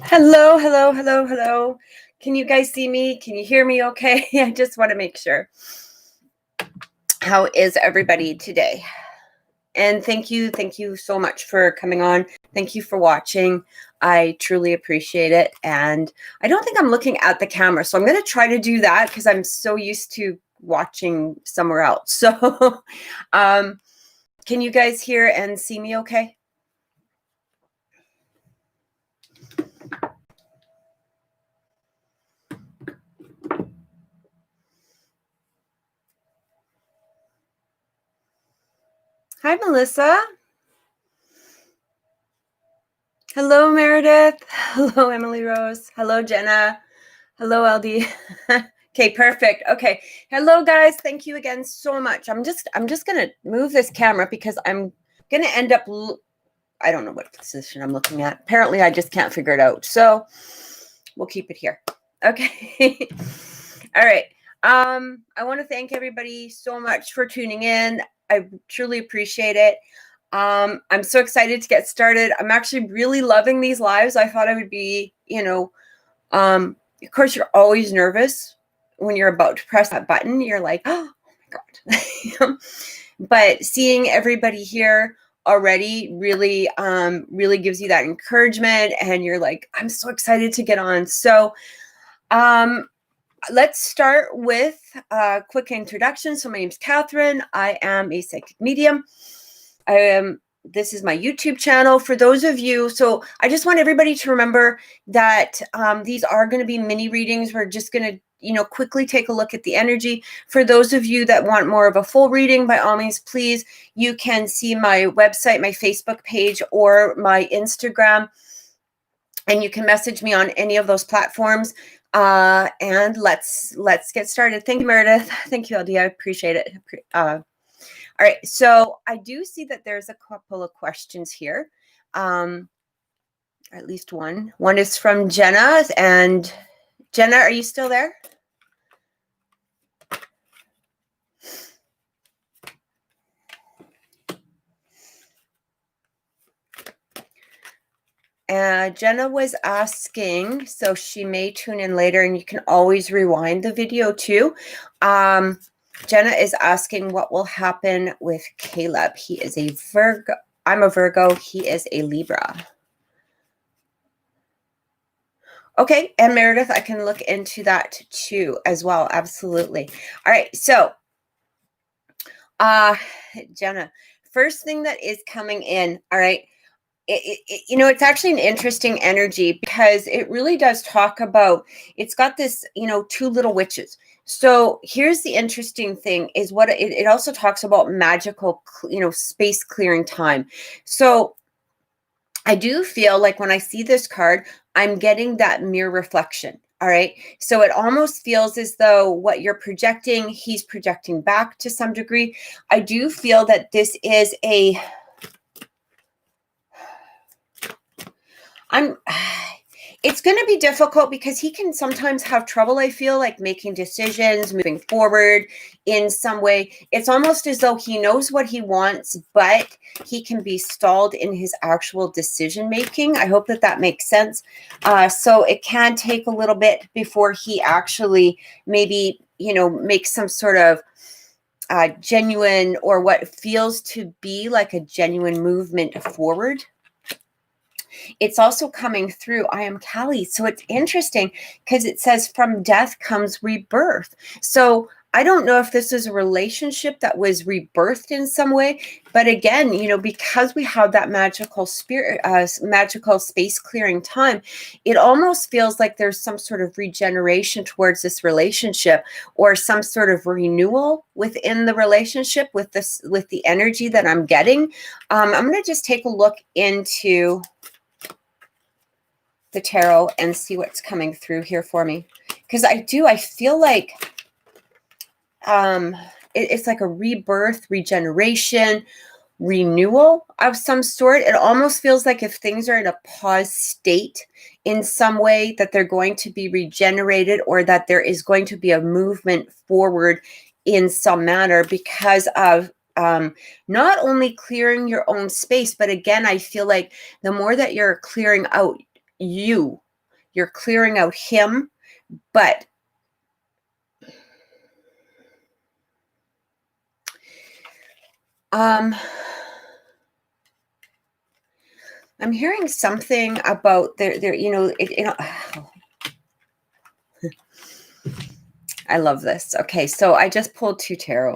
Hello, hello, hello, hello. Can you guys see me? Can you hear me okay? I just want to make sure. How is everybody today? And thank you so much for coming on. Thank you for watching. I truly appreciate it. And I don't think I'm looking at the camera, so I'm going to try to do that because I'm so used to watching somewhere else. So can you guys hear and see me okay? Hi, Melissa. Hello, Meredith. Hello, Emily Rose. Hello, Jenna. Hello, LD. Okay, perfect. Okay. Hello, guys. Thank you again so much. I'm just going to move this camera because I'm going to end up, I don't know what position I'm looking at. Apparently, I just can't figure it out. So we'll keep it here. Okay. All right. I want to thank everybody so much for tuning in. I truly appreciate it. I'm so excited to get started. I'm actually really loving these lives. I thought I would be, of course, you're always nervous when you're about to press that button. You're like, oh my God. But seeing everybody here already really, really gives you that encouragement. And you're like, I'm so excited to get on. So let's start with a quick introduction. So my name's Cathryn. I am a psychic medium. This is my YouTube channel. For those of you, so I just want everybody to remember that these are going to be mini readings. We're just going to, quickly take a look at the energy. For those of you that want more of a full reading, by all means, please, you can see my website, my Facebook page, or my Instagram, and you can message me on any of those platforms. And let's get started. Thank you, Meredith. Thank you, LD. I appreciate it. All right, so I do see that there's a couple of questions here. At least one. One is from Jenna. And Jenna, are you still there? Jenna was asking, so she may tune in later, and you can always rewind the video too. Jenna is asking what will happen with Caleb. He is a Virgo. I'm a Virgo. He is a Libra. Okay, and Meredith, I can look into that too as well. Absolutely. All right, so Jenna, first thing that is coming in, all right, it's actually an interesting energy because it really does talk about, it's got this, two little witches. So here's the interesting thing is what it also talks about magical, space clearing time. So I do feel like when I see this card, I'm getting that mirror reflection. All right. So it almost feels as though what you're projecting, he's projecting back to some degree. I do feel that this is it's going to be difficult because he can sometimes have trouble, I feel like, making decisions, moving forward in some way. It's almost as though he knows what he wants, but he can be stalled in his actual decision making. I hope that makes sense. So it can take a little bit before he actually maybe, makes some sort of genuine, or what feels to be like a genuine movement forward. It's also coming through, I am Kali. So it's interesting because it says from death comes rebirth. So I don't know if this is a relationship that was rebirthed in some way, but again, because we have that magical spirit, magical space clearing time, it almost feels like there's some sort of regeneration towards this relationship, or some sort of renewal within the relationship with the energy that I'm getting. I'm going to just take a look into the tarot and see what's coming through here for me, because I feel like it's like a rebirth, regeneration, renewal of some sort. It almost feels like if things are in a pause state in some way, that they're going to be regenerated, or that there is going to be a movement forward in some manner because of not only clearing your own space, but again, I feel like the more that you're clearing out you're clearing out him, but I'm hearing something about there, you know, I love this. Okay, so I just pulled 2 tarot,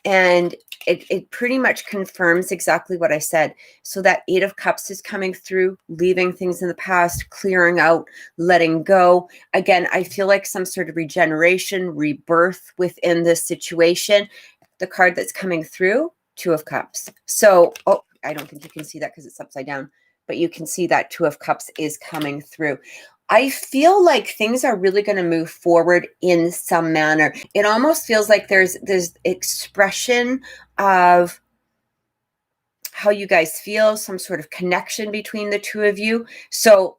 and it pretty much confirms exactly what I said. So that 8 of Cups is coming through, leaving things in the past, clearing out, letting go. Again, I feel like some sort of regeneration, rebirth within this situation. The card that's coming through, 2 of Cups. So, oh, I don't think you can see that because it's upside down, but you can see that 2 of Cups is coming through. I feel like things are really going to move forward in some manner. It almost feels like there's expression of how you guys feel, some sort of connection between the 2 of you. So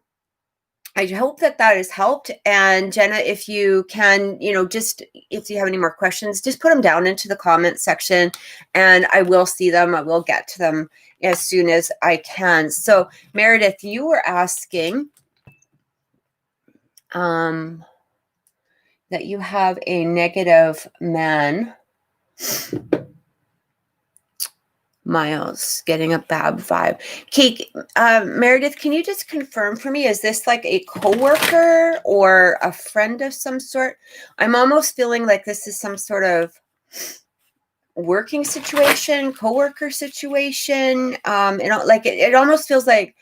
I hope that has helped. And Jenna, if you can, you know, just if you have any more questions, just put them down into the comment section and I will see them. I will get to them as soon as I can. So Meredith, you were asking that you have a negative man. Miles, getting a bad vibe. Kate, Meredith, can you just confirm for me, is this like a coworker or a friend of some sort? I'm almost feeling like this is some sort of working situation, coworker situation. You know, like it almost feels like,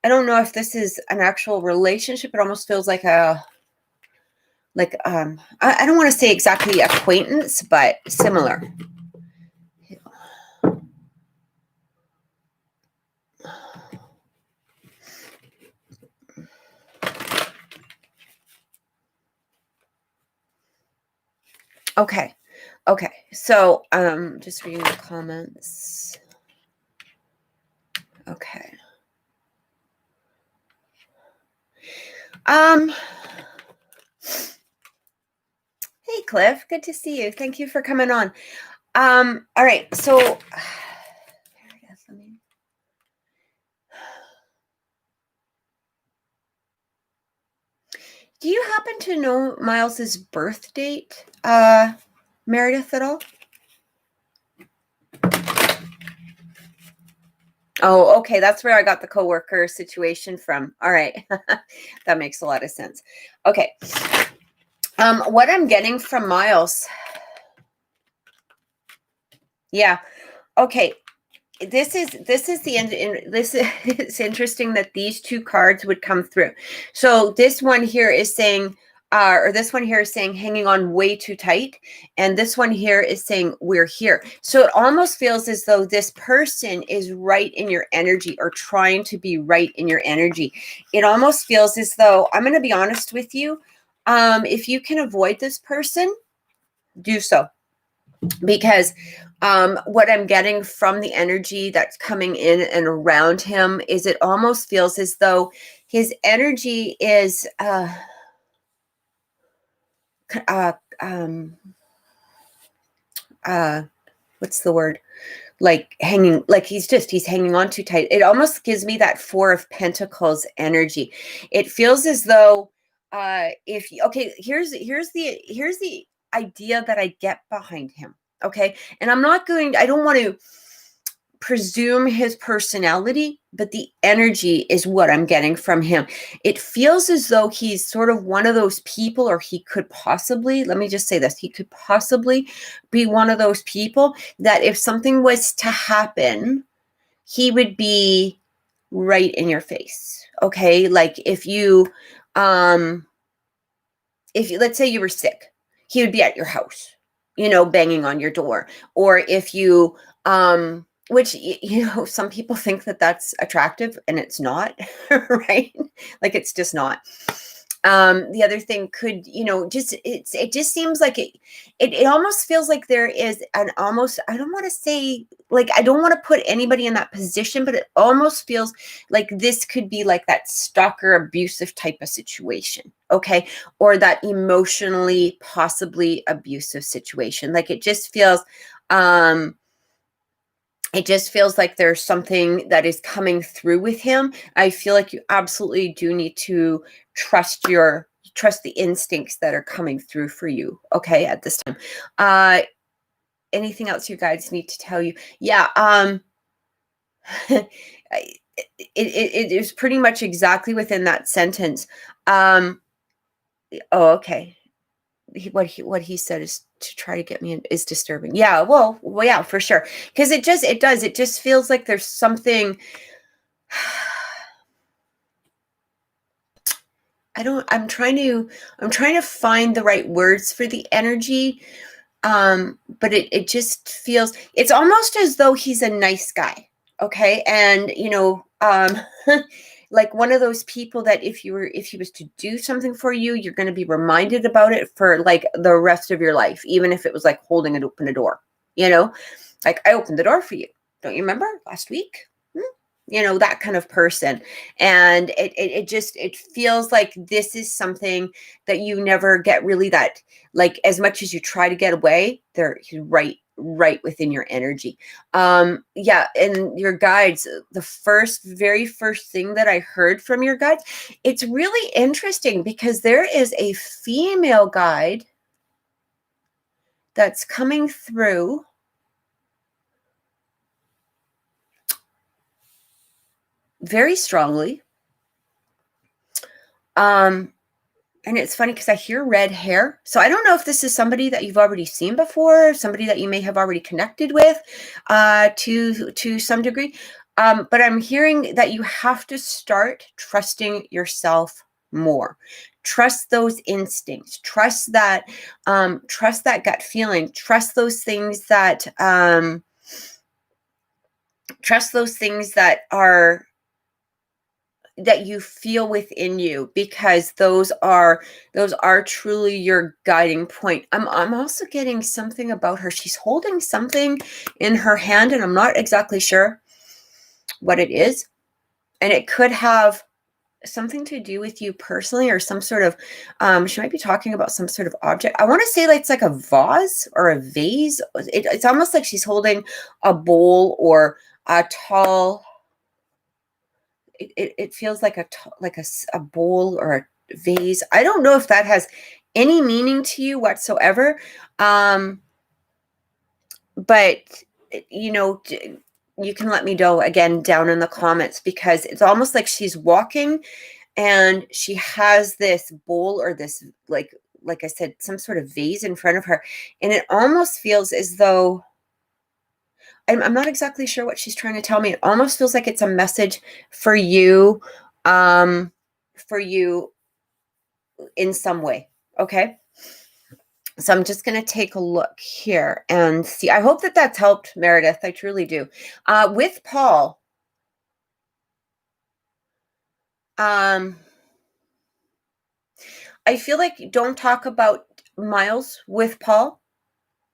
I don't know if this is an actual relationship. It almost feels like I don't want to say exactly acquaintance, but similar. Okay. Okay. So, just reading the comments. Okay. Hey Cliff, good to see you. Thank you for coming on. All right. So, do you happen to know Miles's birth date, Meredith, at all? Oh, okay. That's where I got the coworker situation from. All right. That makes a lot of sense. Okay. What I'm getting from Miles. Yeah. Okay. This is the end. This is it's interesting that these 2 cards would come through. So this one here is saying, or this one here is saying hanging on way too tight. And this one here is saying we're here. So it almost feels as though this person is right in your energy or trying to be right in your energy. It almost feels as though, I'm going to be honest with you. If you can avoid this person, do so. Because what I'm getting from the energy that's coming in and around him is it almost feels as though his energy is what's the word? Like hanging, like he's hanging on too tight. It almost gives me that 4 of Pentacles energy. It feels as though here's the idea that I get behind him. Okay. And I don't want to presume his personality, but the energy is what I'm getting from him. It feels as though he's sort of one of those people, or he could possibly, let me just say this, he could possibly be one of those people that if something was to happen, he would be right in your face. Okay. Like if you, let's say you were sick, he would be at your house, you know, banging on your door. Or if you, which, you know, some people think that that's attractive and it's not, right? Like it's just not. The other thing could, you know, it just seems like it almost feels like there is an almost, I don't want to say, like, I don't want to put anybody in that position, but it almost feels like this could be like that stalker abusive type of situation. Okay. Or that emotionally possibly abusive situation. Like it just feels, it just feels like there's something that is coming through with him. I feel like you absolutely do need to trust the instincts that are coming through for you, okay, at this time. Anything else your guides need to tell you? Yeah, it is pretty much exactly within that sentence. Oh, okay. What he said is to try to get me in is disturbing. Yeah, well, yeah, for sure. Because it just feels like there's something. I'm trying to find the right words for the energy. But it just feels, it's almost as though he's a nice guy. Okay. And like one of those people that if he was to do something for you, you're going to be reminded about it for like the rest of your life, even if it was like holding it open a door, like I opened the door for you. Don't you remember last week? That kind of person. And it feels like this is something that you never get really, that like as much as you try to get away, they're right within your energy. Yeah, and your guides, the very first thing that I heard from your guides, it's really interesting because there is a female guide that's coming through. Very strongly. And it's funny because I hear red hair. So I don't know if this is somebody that you've already seen before, somebody that you may have already connected with to some degree. But I'm hearing that you have to start trusting yourself more. Trust those instincts. Trust that gut feeling. Trust those things that are that you feel within you, because those are truly your guiding point. I'm also getting something about her. She's holding something in her hand and I'm not exactly sure what it is. And it could have something to do with you personally, or some sort of she might be talking about some sort of object. I want to say like it's like a vase or a vase. It's almost like she's holding a bowl or a tall. It feels like a bowl or a vase. I don't know if that has any meaning to you whatsoever. But you can let me know again down in the comments, because it's almost like she's walking and she has this bowl or this like I said, some sort of vase in front of her, and it almost feels as though I'm not exactly sure what she's trying to tell me. It almost feels like it's a message for you, in some way. Okay. So I'm just going to take a look here and see. I hope that that's helped, Meredith. I truly do. With Paul, I feel like don't talk about Miles with Paul,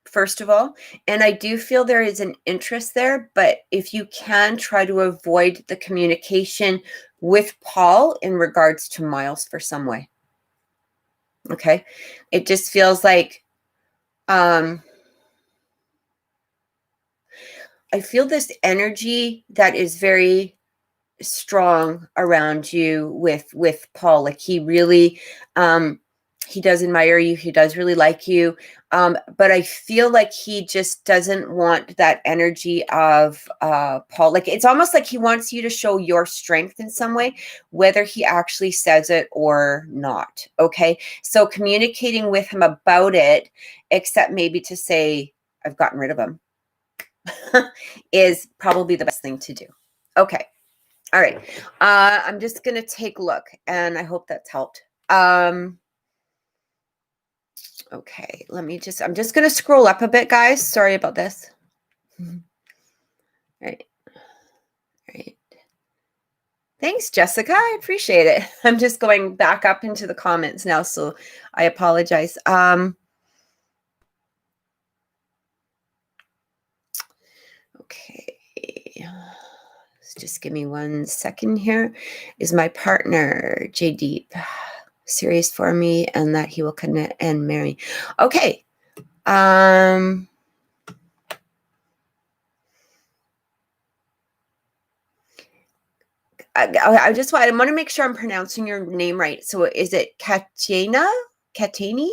first of all. And I do feel there is an interest there, but if you can, try to avoid the communication with Paul in regards to Miles for some way. Okay. It just feels like, I feel this energy that is very strong around you with Paul. Like he really, he does admire you. He does really like you. But I feel like he just doesn't want that energy of Paul. Like it's almost like he wants you to show your strength in some way, whether he actually says it or not. Okay. So communicating with him about it, except maybe to say, I've gotten rid of him, is probably the best thing to do. Okay. All right. I'm just going to take a look, and I hope that's helped. Okay. I'm just going to scroll up a bit, guys. Sorry about this. All right. All right. Thanks, Jessica. I appreciate it. I'm just going back up into the comments now, so I apologize. Okay. Just give me 1 second here. Is my partner, J Deep, serious for me, and that he will connect and marry? Okay. I want to make sure I'm pronouncing your name right. So is it Catani?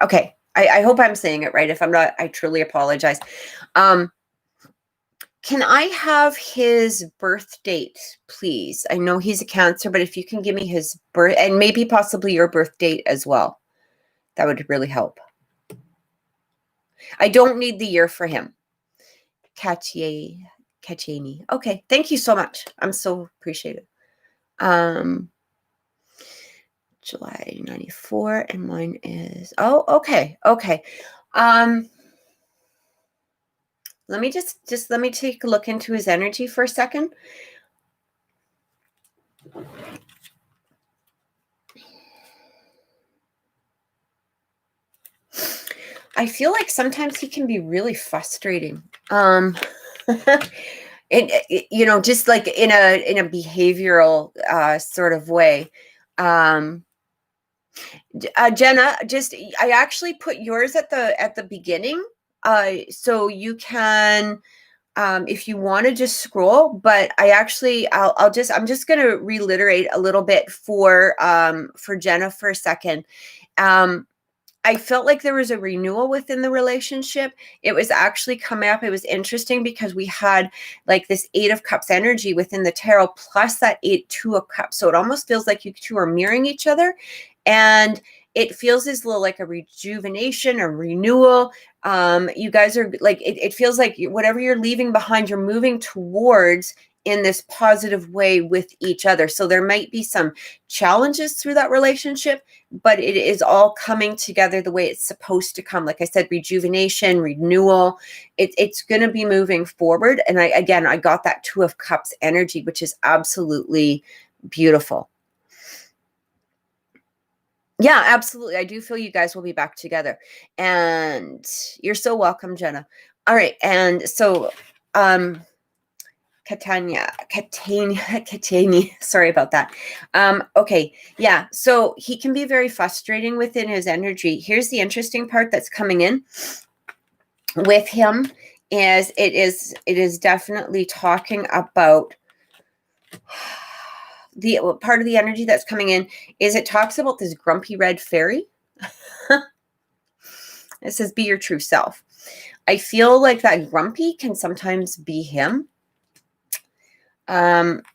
Okay. I hope I'm saying it right. If I'm not, I truly apologize. Can I have his birth date, please? I know he's a Cancer, but if you can give me his birth and maybe possibly your birth date as well, that would really help. I don't need the year for him. Cacciani. Okay, thank you so much. I'm so appreciative. July 94, and mine is, oh, okay. Let me let me take a look into his energy for a second. I feel like sometimes he can be really frustrating. You know, just like in a behavioral sort of way. Jenna, I actually put yours at the beginning, so you can, if you want to just scroll. But I'm just going to reiterate a little bit for Jenna for a second. I felt like there was a renewal within the relationship. It was actually coming up. It was interesting because we had like this 8 of Cups energy within the tarot plus that 2 of Cups. So it almost feels like you two are mirroring each other. And it feels as little like a rejuvenation or renewal. You guys are like, it feels like whatever you're leaving behind, you're moving towards in this positive way with each other. So there might be some challenges through that relationship, but it is all coming together the way it's supposed to come. Like I said, rejuvenation, renewal, it's going to be moving forward. And I got that 2 of Cups energy, which is absolutely beautiful. Yeah, absolutely. I do feel you guys will be back together, and you're so welcome, Jenna. All right. And so, Catania, sorry about that. Okay. Yeah. So he can be very frustrating within his energy. Here's the interesting part that's coming in with him is it is definitely talking about the part of the energy that's coming in is it talks about this grumpy red fairy. It says, be your true self. I feel like that grumpy can sometimes be him. At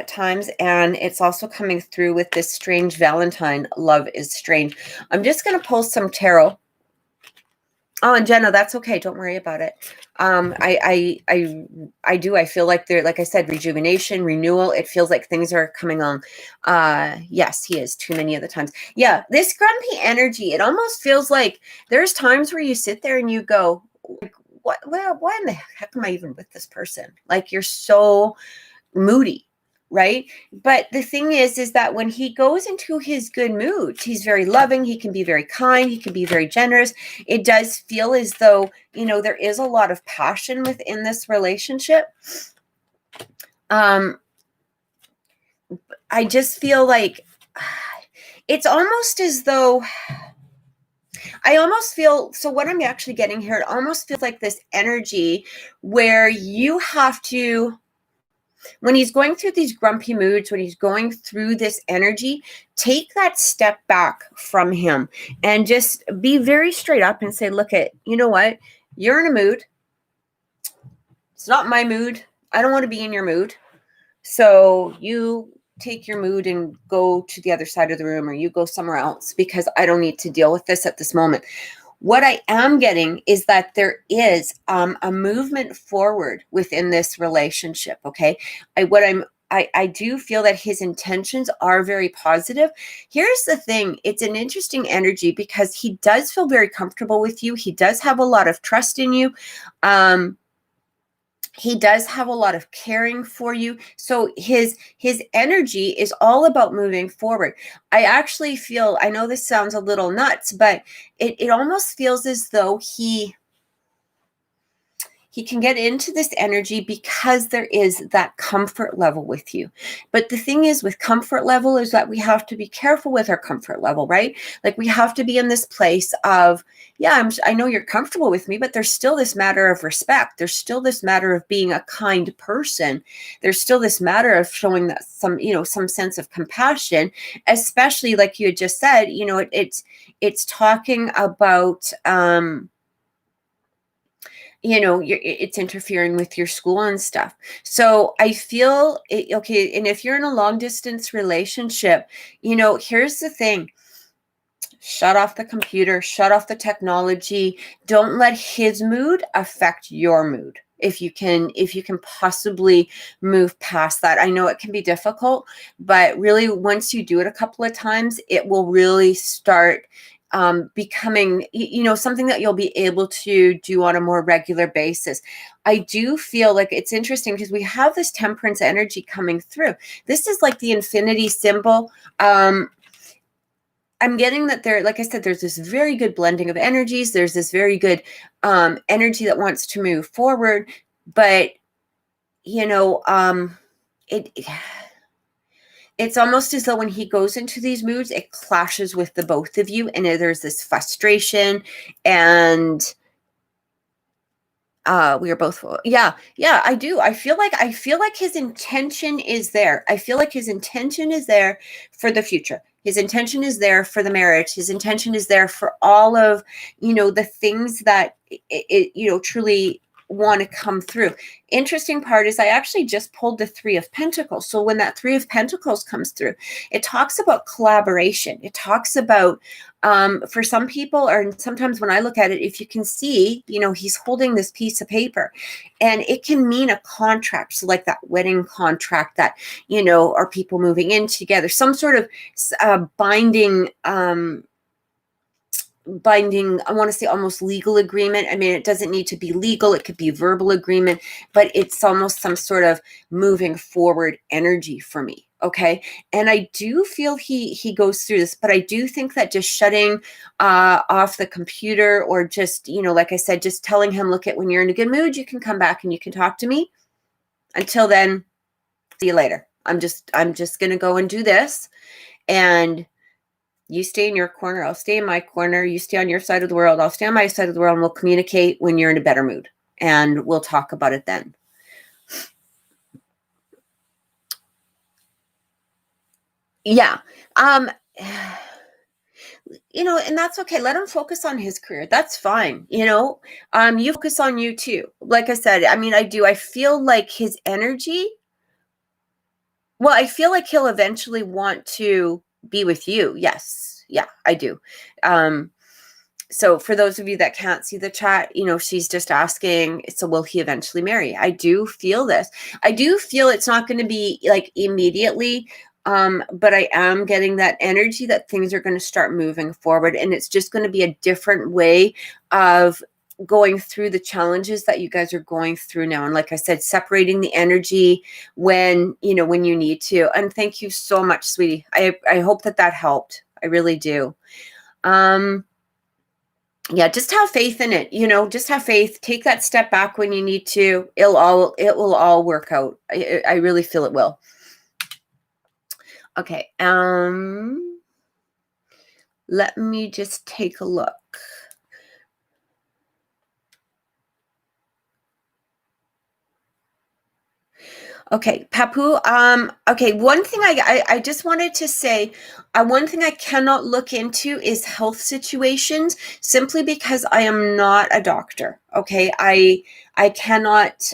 times, and it's also coming through with this strange Valentine. Love is strange. I'm just going to pull some tarot. Oh, and Jenna, that's okay. Don't worry about it. I feel like there, like I said, rejuvenation, renewal. It feels like things are coming on. Yes, he is too many of the times. Yeah, this grumpy energy, it almost feels like there's times where you sit there and you go, like, why in the heck am I even with this person? Like, you're so moody, right? But the thing is that when he goes into his good moods, he's very loving, he can be very kind, he can be very generous. It does feel as though, you know, there is a lot of passion within this relationship. I just feel like it's almost as though I almost feel, so what I'm actually getting here, it almost feels like this energy where you have to, when he's going through these grumpy moods, when he's going through this energy, take that step back from him and just be very straight up and say, look, you know what? You're in a mood. It's not my mood. I don't want to be in your mood. So you take your mood and go to the other side of the room, or you go somewhere else, because I don't need to deal with this at this moment. What I am getting is that there is a movement forward within this relationship. Okay. I do feel that his intentions are very positive. Here's the thing. It's an interesting energy because he does feel very comfortable with you. He does have a lot of trust in you. He does have a lot of caring for you. So his energy is all about moving forward. I actually feel, I know this sounds a little nuts, but it almost feels as though he He can get into this energy because there is that comfort level with you. But the thing is with comfort level is that we have to be careful with our comfort level, right? Like we have to be in this place of, yeah, I know you're comfortable with me, but there's still this matter of respect. There's still this matter of being a kind person. There's still this matter of showing that some sense of compassion, especially like you had just said, it's talking about, it's interfering with your school and stuff. So I feel okay. And if you're in a long distance relationship, here's the thing: shut off the computer, shut off the technology. Don't let his mood affect your mood. If you can possibly move past that. I know it can be difficult, but really once you do it a couple of times, it will really start becoming, something that you'll be able to do on a more regular basis. I do feel like it's interesting because we have this temperance energy coming through. This is like the infinity symbol. I'm getting that there, like I said, there's this very good blending of energies. There's this very good energy that wants to move forward, but it's almost as though when he goes into these moods, it clashes with the both of you, and there's this frustration, and we are both, yeah, I do. I feel like his intention is there. I feel like his intention is there for the future. His intention is there for the marriage. His intention is there for all of, the things that truly want to come through. Interesting part is I actually just pulled the 3 of Pentacles. So when that 3 of Pentacles comes through, it talks about collaboration. It talks about, for some people, or sometimes when I look at it, if you can see, he's holding this piece of paper, and it can mean a contract. So like that wedding contract that, are people moving in together, some sort of binding, I want to say almost legal agreement. I mean, it doesn't need to be legal. It could be verbal agreement, but it's almost some sort of moving forward energy for me. Okay. And I do feel he goes through this, but I do think that just shutting off the computer, or just, like I said, just telling him, look, when you're in a good mood, you can come back and you can talk to me. Until then, see you later. I'm just going to go and do this. And you stay in your corner, I'll stay in my corner. You stay on your side of the world, I'll stay on my side of the world, and we'll communicate when you're in a better mood. And we'll talk about it then. Yeah. And that's okay. Let him focus on his career. That's fine. You focus on you too. Like I said, I mean, I feel like his energy, well, I feel like he'll eventually want to be with you. Yes. Yeah, I do. So for those of you that can't see the chat, she's just asking, so will he eventually marry? I do feel this. I do feel it's not going to be like immediately, but I am getting that energy that things are going to start moving forward, and it's just going to be a different way of going through the challenges that you guys are going through now. And like I said, separating the energy when you need to. And thank you so much, sweetie. I hope that helped. I really do. Yeah, just have faith in it. Just have faith. Take that step back when you need to. It will all work out. I really feel it will. Okay. Let me just take a look. Okay, Papu. Okay, one thing I just wanted to say, one thing I cannot look into is health situations, simply because I am not a doctor. Okay, I cannot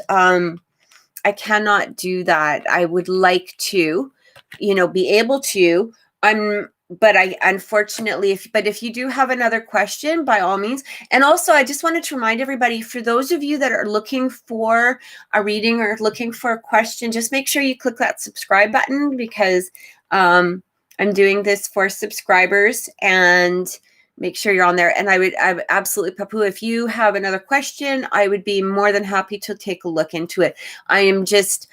do that. I would like to, be able to. But I unfortunately, if you do have another question, by all means. And also, I just wanted to remind everybody, for those of you that are looking for a reading or looking for a question, just make sure you click that subscribe button, because I'm doing this for subscribers, and make sure you're on there. And I would absolutely, Papu, if you have another question, I would be more than happy to take a look into it. I just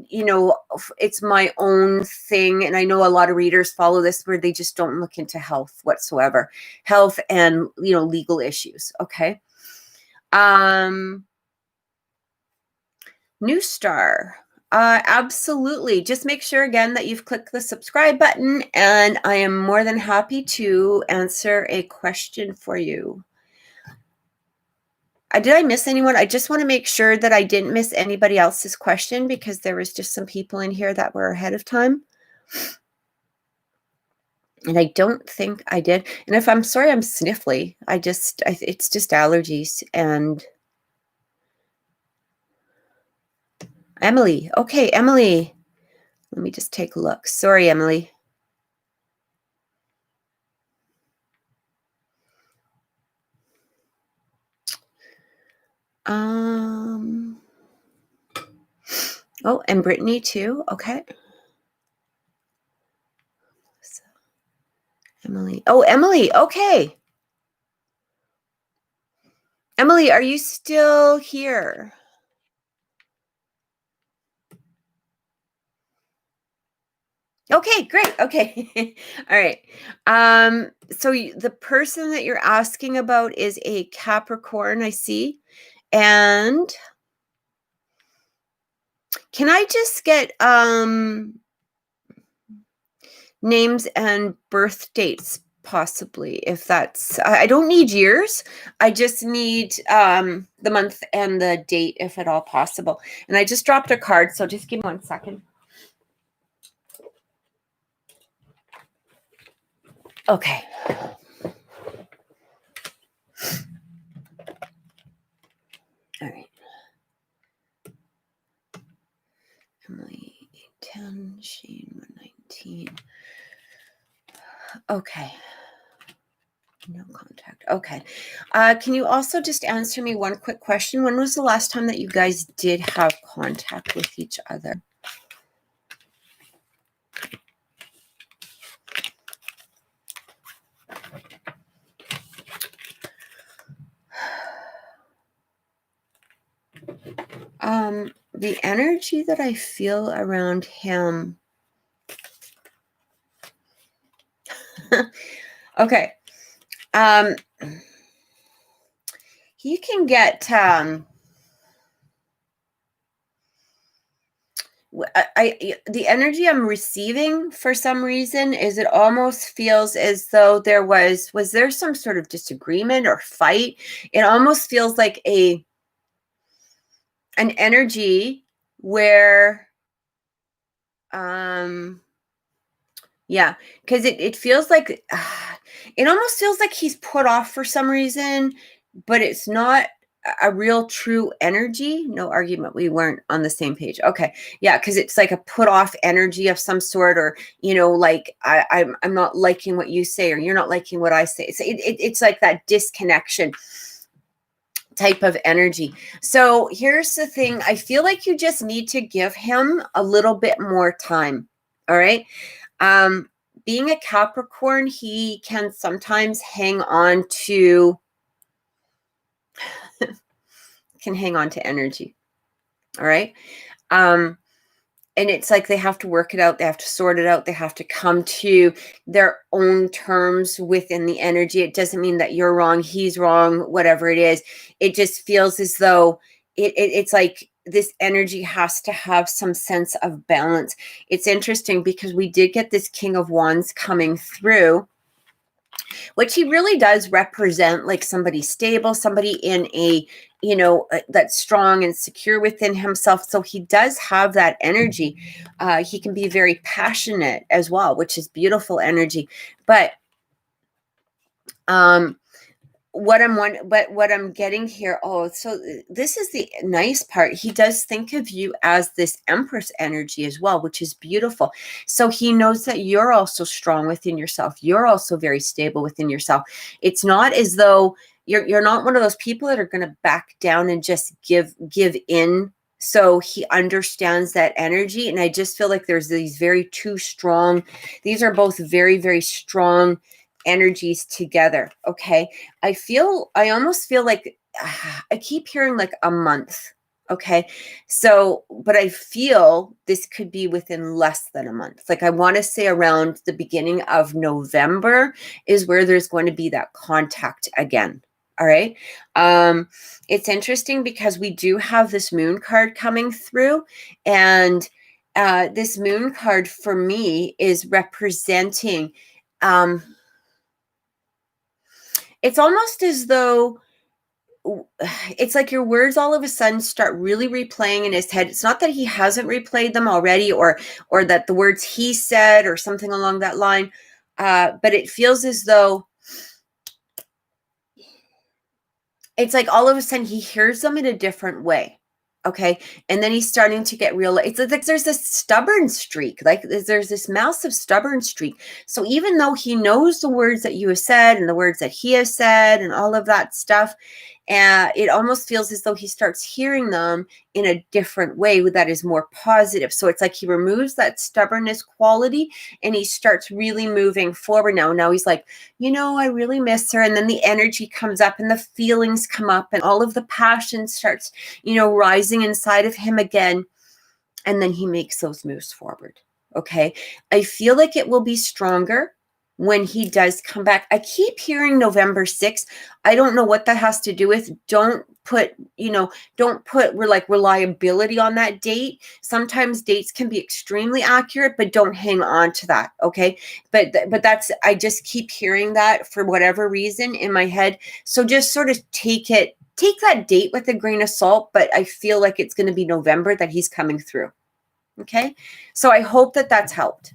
it's my own thing. And I know a lot of readers follow this where they just don't look into health whatsoever, health and, legal issues. Okay. New star. Absolutely. Just make sure again that you've clicked the subscribe button, and I am more than happy to answer a question for you. Did I miss anyone? I just want to make sure that I didn't miss anybody else's question, because there was just some people in here that were ahead of time. And I don't think I did. And if I'm sorry, I'm sniffly. It's just allergies. And Emily. Okay, Emily. Let me just take a look. Sorry, Emily. Oh, and Brittany too. Okay. So, Emily. Oh, Emily. Okay. Emily, are you still here? Okay, great. Okay. All right. So the person that you're asking about is a Capricorn, I see. And can I just get names and birth dates, possibly, if that's, I don't need years. I just need the month and the date, if at all possible. And I just dropped a card, so just give me 1 second. Okay. All right. Emily, 10, Shane, 119. Okay. No contact. Okay. Can you also just answer me one quick question? When was the last time that you guys did have contact with each other? The energy that I feel around him. Okay. He can get the energy I'm receiving for some reason is it almost feels as though there was there some sort of disagreement or fight? It almost feels like an energy where yeah, because it feels like it almost feels like he's put off for some reason, but it's not a real true energy. No argument. We weren't on the same page. Okay. Yeah, because it's like a put off energy of some sort, or like I'm not liking what you say, or you're not liking what I say. It's like that disconnection type of energy. So here's the thing. I feel like you just need to give him a little bit more time. All right. Being a Capricorn, he can sometimes hang on to energy. All right. And it's like they have to work it out. They have to sort it out. They have to come to their own terms within the energy. It doesn't mean that you're wrong, he's wrong, whatever it is. It just feels as though it's like this energy has to have some sense of balance. It's interesting because we did get this King of Wands coming through, which he really does represent like somebody stable, somebody in a, that's strong and secure within himself. So he does have that energy. He can be very passionate as well, which is beautiful energy. But what I'm getting here, so this is the nice part. He does think of you as this Empress energy as well, which is beautiful. So he knows that you're also strong within yourself. You're also very stable within yourself. It's not as though you're not one of those people that are going to back down and just give in. So he understands that energy. And I just feel like there's these these are both very, very strong energies together. Okay. I almost feel like I keep hearing like a month. Okay. So, but I feel this could be within less than a month. Like I want to say around the beginning of November is where there's going to be that contact again. All right. It's interesting because we do have this moon card coming through, and this moon card for me is representing, it's almost as though it's like your words all of a sudden start really replaying in his head. It's not that he hasn't replayed them already, or that the words he said or something along that line, but it feels as though it's like all of a sudden he hears them in a different way. Okay. And then he's starting to get real. It's like there's this stubborn streak, like there's this massive stubborn streak. So even though he knows the words that you have said and the words that he has said and all of that stuff, it almost feels as though he starts hearing them in a different way that is more positive. So it's like he removes that stubbornness quality and he starts really moving forward now. Now he's like, I really miss her. And then the energy comes up and the feelings come up and all of the passion starts, rising inside of him again. And then he makes those moves forward. Okay. I feel like it will be stronger when he does come back. I keep hearing November 6th. I don't know what that has to do with. Don't put reliability on that date. Sometimes dates can be extremely accurate, but don't hang on to that. Okay. But I just keep hearing that for whatever reason in my head. So just sort of take that date with a grain of salt, but I feel like it's going to be November that he's coming through. Okay. So I hope that that's helped.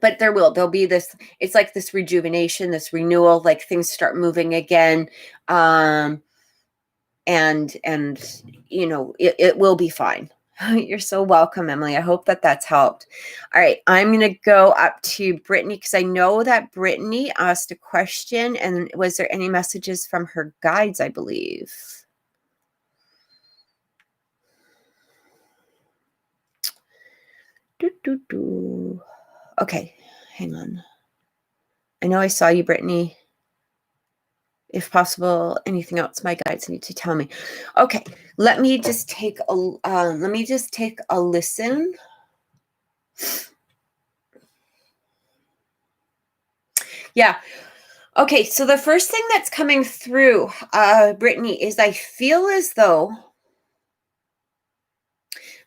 But there'll be this, it's like this rejuvenation, this renewal, like things start moving again. And it will be fine. You're so welcome, Emily. I hope that that's helped. All right. I'm going to go up to Brittany because I know that Brittany asked a question. And was there any messages from her guides, I believe? Okay. Hang on. I know I saw you, Brittany. If possible, anything else my guides need to tell me. Okay, let me just take a listen. Yeah. Okay, so the first thing that's coming through, Brittany, is I feel as though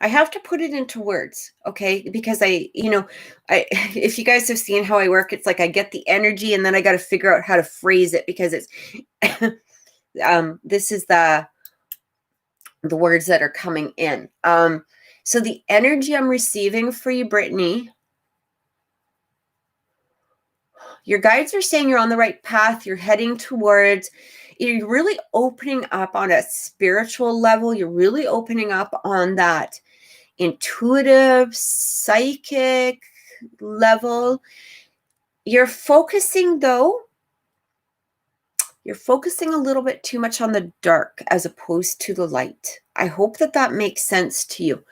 I have to put it into words, okay? Because if you guys have seen how I work, it's like I get the energy and then I got to figure out how to phrase it because it's this is the words that are coming in. So the energy I'm receiving for you, Brittany, your guides are saying you're on the right path. You're heading towards, you're really opening up on a spiritual level. You're really opening up on that intuitive, psychic level. You're focusing a little bit too much on the dark as opposed to the light. I hope that makes sense to you.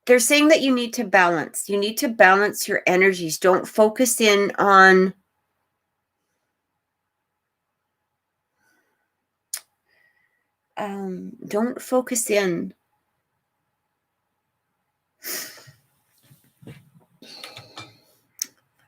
They're saying that you need to balance. You need to balance your energies. Don't focus in on don't focus in.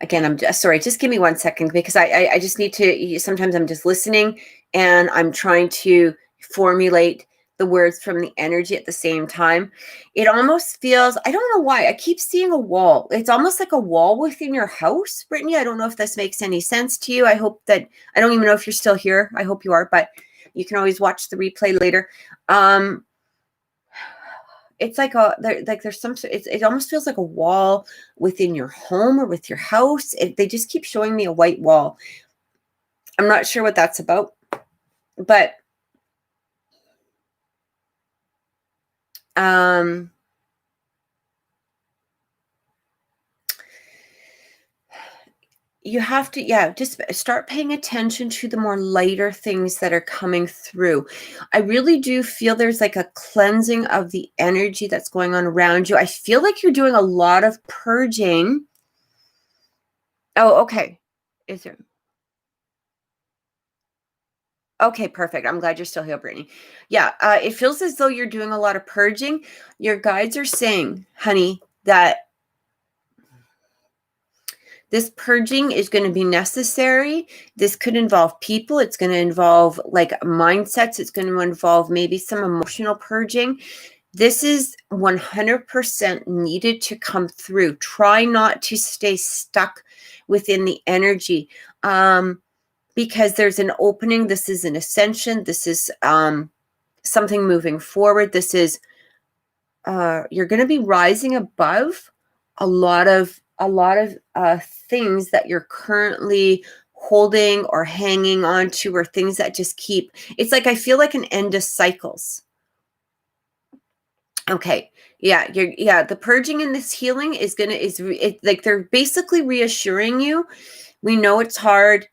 Again, I'm just sorry. Just give me 1 second because I just need to. Sometimes I'm just listening and I'm trying to formulate the words from the energy at the same time. It almost feels, I don't know why, I keep seeing a wall. It's almost like a wall within your house, Brittany. I don't know if this makes any sense to you. I hope that, I don't even know if you're still here. I hope you are, but you can always watch the replay later. It's like there's some, it almost feels like a wall within your home or with your house. They just keep showing me a white wall. I'm not sure what that's about, but you have to, just start paying attention to the more lighter things that are coming through. I really do feel there's like a cleansing of the energy that's going on around you. I feel like you're doing a lot of purging. Oh, okay. Is there? Okay, perfect. I'm glad you're still here, Brittany. Yeah, it feels as though you're doing a lot of purging. Your guides are saying, honey, that This purging is going to be necessary. This could involve people. It's going to involve like mindsets. It's going to involve maybe some emotional purging. This is 100% needed to come through. Try not to stay stuck within the energy because there's an opening. This is an ascension. This is something moving forward. This is you're going to be rising above a lot of things that you're currently holding or hanging on to, or things that just keep, it's like I feel like an end of cycles. Okay. Yeah, the purging and this healing is like they're basically reassuring you. We know it's hard,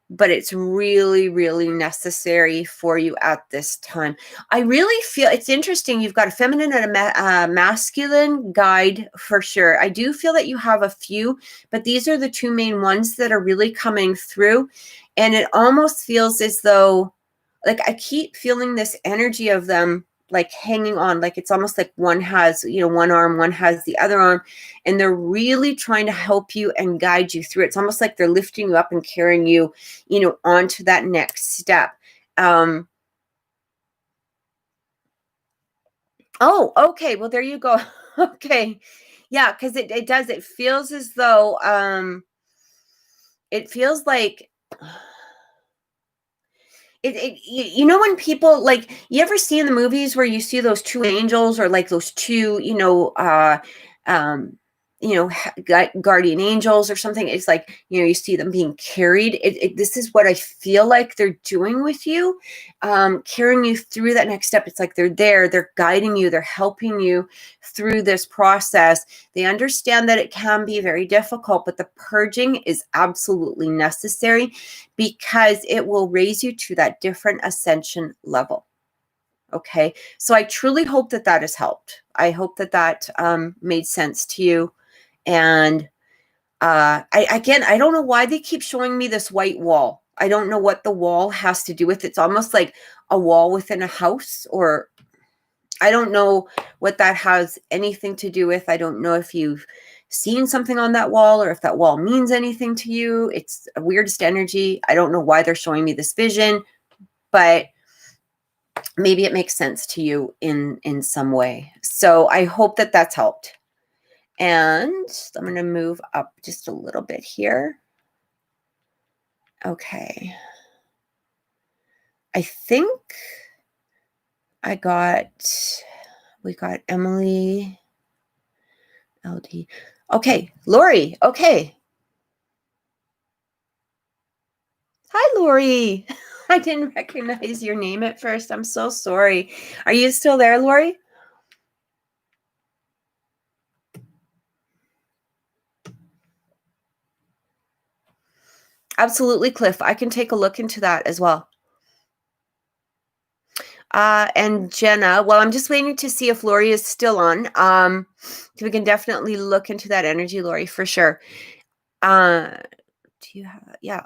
but it's really, really necessary for you at this time. I really feel it's interesting. You've got a feminine and a masculine guide for sure. I do feel that you have a few, but these are the two main ones that are really coming through. And it almost feels as though, like, I keep feeling this energy of them like hanging on, like it's almost like one has, one arm, one has the other arm, and they're really trying to help you and guide you through it. It's almost like they're lifting you up and carrying you, onto that next step. Oh, okay. Well, there you go. Okay. Yeah, because it does. It feels as though it feels like when people, like, you ever see in the movies where you see those two angels, or like those two, guardian angels or something. It's like, you see them being carried. This is what I feel like they're doing with you, carrying you through that next step. It's like they're guiding you, they're helping you through this process. They understand that it can be very difficult, but the purging is absolutely necessary because it will raise you to that different ascension level. Okay, so I truly hope that has helped. I hope that made sense to you. And I don't know why they keep showing me this white wall. I don't know what the wall has to do with it. It's almost like a wall within a house, or I don't know what that has anything to do with. I don't know if you've seen something on that wall, or if that wall means anything to you. It's a weirdest energy. I don't know why they're showing me this vision, but maybe it makes sense to you in some way. So I hope that that's helped. And I'm going to move up just a little bit here. Okay. I think we got Emily, LD. Okay, Lori. Okay. Hi, Lori. I didn't recognize your name at first. I'm so sorry. Are you still there, Lori? Absolutely, Cliff. I can take a look into that as well. And Jenna, well, I'm just waiting to see if Lori is still on. We can definitely look into that energy, Lori, for sure. Do you have, yeah.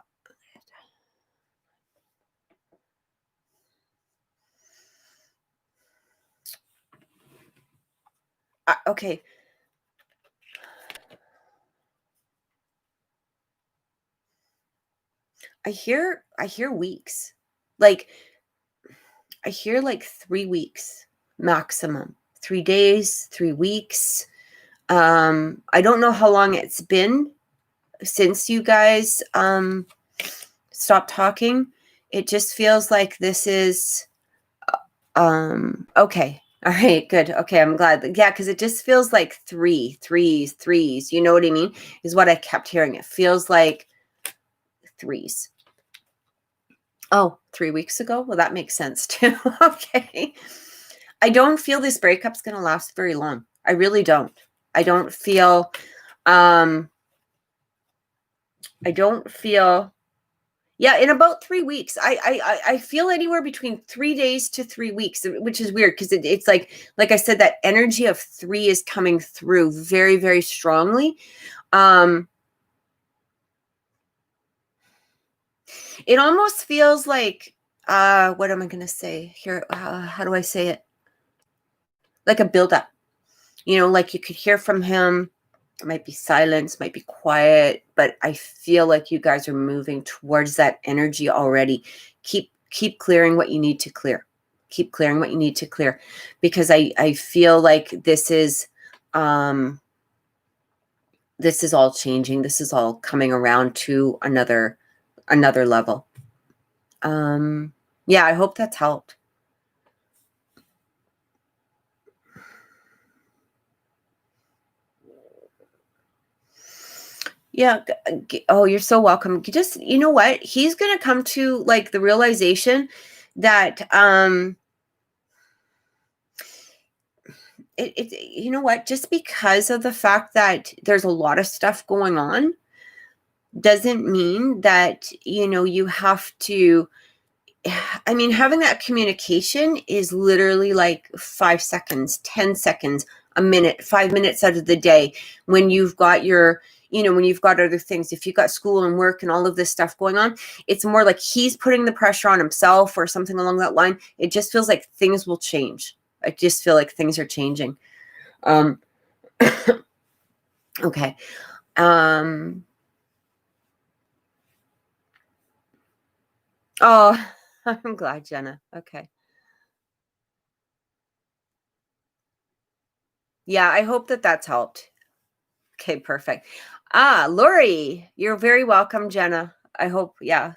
Okay. I hear weeks. Like, I hear like 3 weeks maximum. 3 days, 3 weeks. I don't know how long it's been since you guys stopped talking. It just feels like this is okay. All right, good. Okay, I'm glad. Yeah, because it just feels like threes. You know what I mean? Is what I kept hearing. It feels like threes. Oh, 3 weeks ago? Well, that makes sense too. Okay. I don't feel this breakup's going to last very long. I really don't. I don't feel, yeah, in about 3 weeks. I feel anywhere between 3 days to 3 weeks, which is weird because it's like I said, that energy of 3 is coming through very, very strongly. It almost feels like, what am I going to say here? How do I say it? Like a buildup, like you could hear from him. It might be silence, might be quiet, but I feel like you guys are moving towards that energy already. Keep clearing what you need to clear. Keep clearing what you need to clear, because I feel like this is all changing. This is all coming around to another level. Yeah, I hope that's helped. Yeah. Oh, you're so welcome. You know what? He's going to come to like the realization that, you know what, just because of the fact that there's a lot of stuff going on doesn't mean that, you have to, I mean, having that communication is literally like 5 seconds, 10 seconds, a minute, 5 minutes out of the day when you've got when you've got other things. If you've got school and work and all of this stuff going on, it's more like he's putting the pressure on himself or something along that line. It just feels like things will change. I just feel like things are changing. Okay. Oh, I'm glad, Jenna. Okay. Yeah, I hope that that's helped. Okay, perfect. Lori, you're very welcome, Jenna. I hope that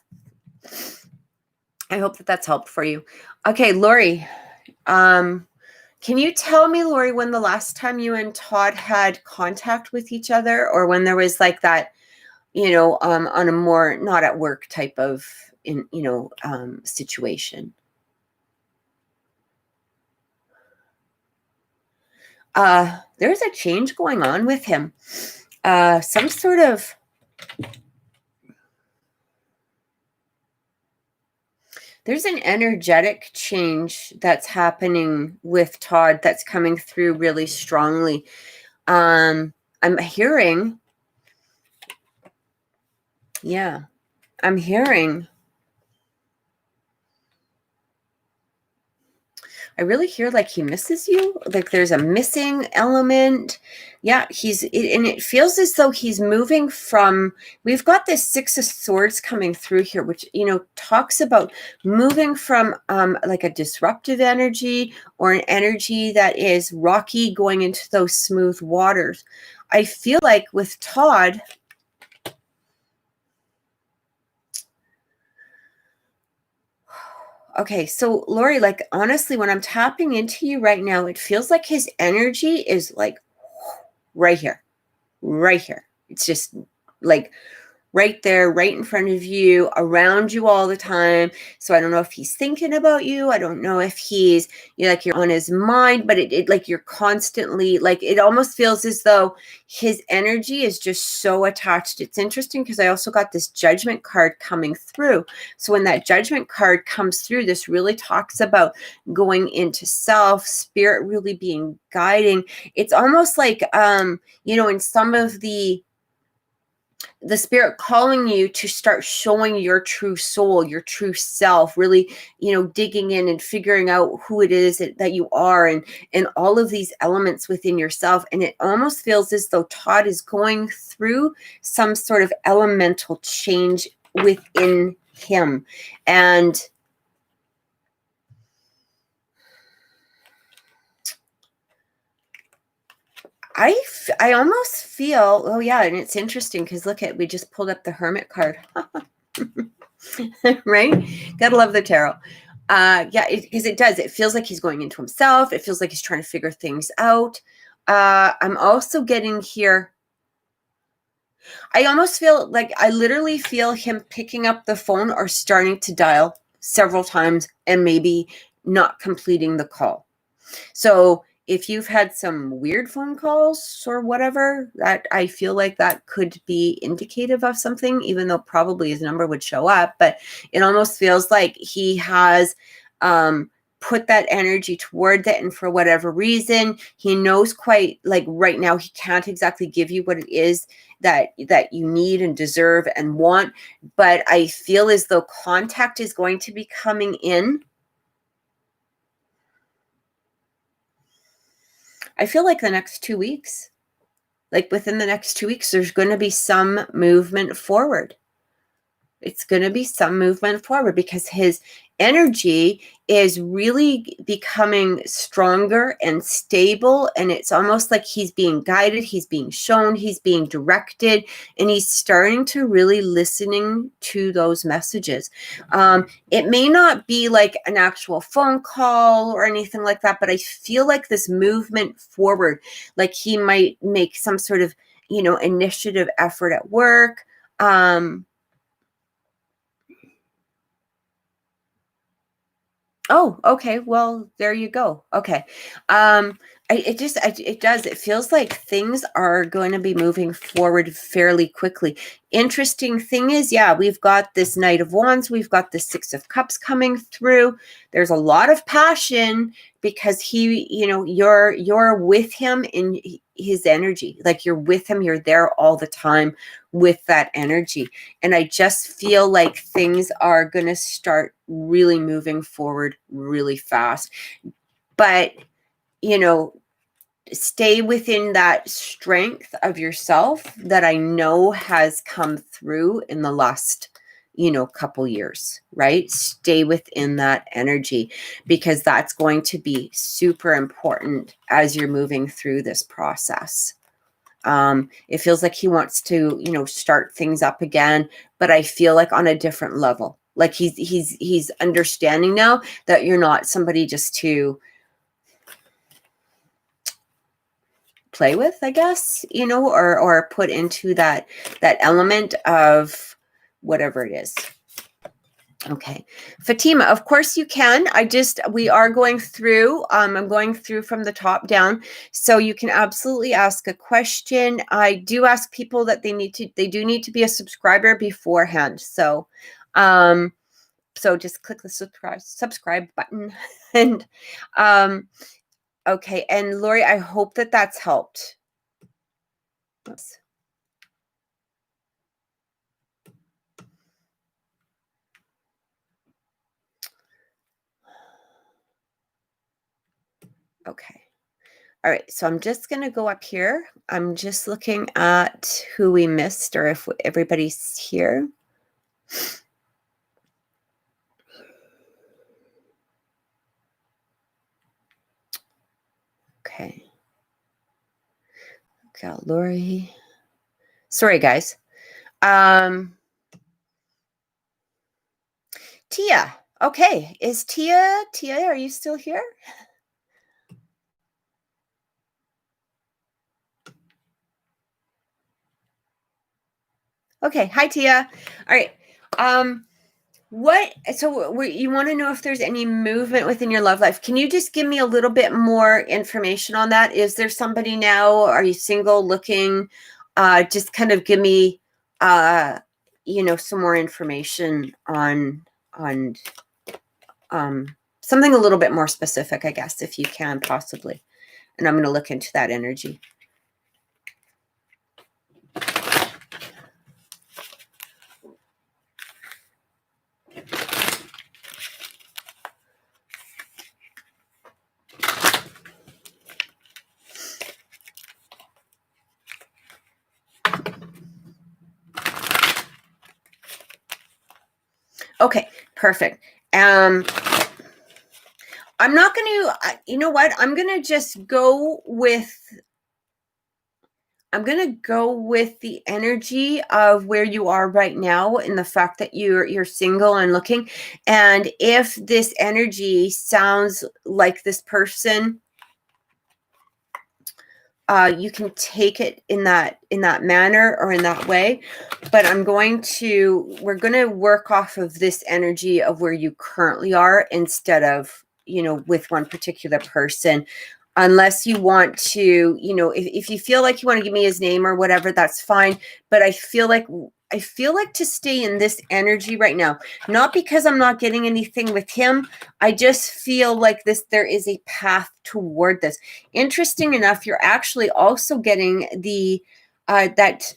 that's helped for you. Okay, Lori, can you tell me, Lori, when the last time you and Todd had contact with each other, or when there was like that, on a more not at work type of situation? There's a change going on with him. Some sort of, there's an energetic change that's happening with Todd that's coming through really strongly. I'm hearing, I really hear like he misses you. Like there's a missing element. Yeah, and it feels as though he's moving from, we've got this 6 of Swords coming through here, which, talks about moving from like a disruptive energy or an energy that is rocky going into those smooth waters. I feel like with Todd, okay, so Lori, like honestly, when I'm tapping into you right now, it feels like his energy is like right here, right here. It's just like right there, right in front of you, around you all the time. So I don't know if he's thinking about you. I don't know if he's, like you're on his mind, but it like you're constantly, like it almost feels as though his energy is just so attached. It's interesting because I also got this Judgment card coming through. So when that Judgment card comes through, this really talks about going into self, spirit really being guiding. It's almost like, in some of the spirit calling you to start showing your true soul, your true self, really, digging in and figuring out who it is that you are, and all of these elements within yourself. And it almost feels as though Todd is going through some sort of elemental change within him. And I almost feel, oh yeah, and it's interesting because look at, we just pulled up the Hermit card. Right? Gotta love the tarot. Yeah, because it does. It feels like he's going into himself. It feels like he's trying to figure things out. I'm also getting here, I almost feel like I literally feel him picking up the phone or starting to dial several times and maybe not completing the call. So if you've had some weird phone calls or whatever, that I feel like that could be indicative of something, even though probably his number would show up. But it almost feels like he has put that energy toward it, and for whatever reason, he knows quite like right now he can't exactly give you what it is that you need and deserve and want. But I feel as though contact is going to be coming in. I feel like the next 2 weeks. Like within the next 2 weeks, there's going to be some movement forward. It's going to be some movement forward because his energy is really becoming stronger and stable. And it's almost like he's being guided, he's being shown, he's being directed, and he's starting to really listening to those messages. It may not be like an actual phone call or anything like that, but I feel like this movement forward, like he might make some sort of, initiative effort at work. Oh, okay. Well, there you go. Okay. It feels like things are going to be moving forward fairly quickly. Interesting thing is, yeah, we've got this Knight of Wands. We've got the Six of Cups coming through. There's a lot of passion because you're with him in his energy. Like you're with him. You're there all the time with that energy. And I just feel like things are going to start really moving forward really fast. But, stay within that strength of yourself that I know has come through in the last, couple years, right? Stay within that energy because that's going to be super important as you're moving through this process. It feels like he wants to, start things up again, but I feel like on a different level. Like he's understanding now that you're not somebody just to play with, I guess, or put into that element of whatever it is. Okay. Fatima, of course you can. We are going through, I'm going through from the top down. So you can absolutely ask a question. I do ask people that they do need to be a subscriber beforehand. So, so just click the subscribe button and, okay. And Lori, I hope that that's helped. Oops. Okay. All right. So I'm just going to go up here. I'm just looking at who we missed or if everybody's here. Okay. Got Lori. Sorry, guys. Tia. Okay. Is Tia, are you still here? Okay. Hi, Tia. All right. So you want to know if there's any movement within your love life. Can you just give me a little bit more information on that? Is there somebody now? Are you single, looking? Just kind of give me, some more information on something a little bit more specific, I guess, if you can possibly. And I'm going to look into that energy. Okay, perfect. I'm not going to, you know what? I'm going to just go with, the energy of where you are right now and the fact that you're single and looking. And if this energy sounds like this person, you can take it in that manner or in that way. But we're going to work off of this energy of where you currently are instead of, with one particular person. Unless you want to, if you feel like you want to give me his name or whatever, that's fine. But I feel like to stay in this energy right now, not because I'm not getting anything with him. I just feel like there is a path toward this. Interesting enough, you're actually also getting the, that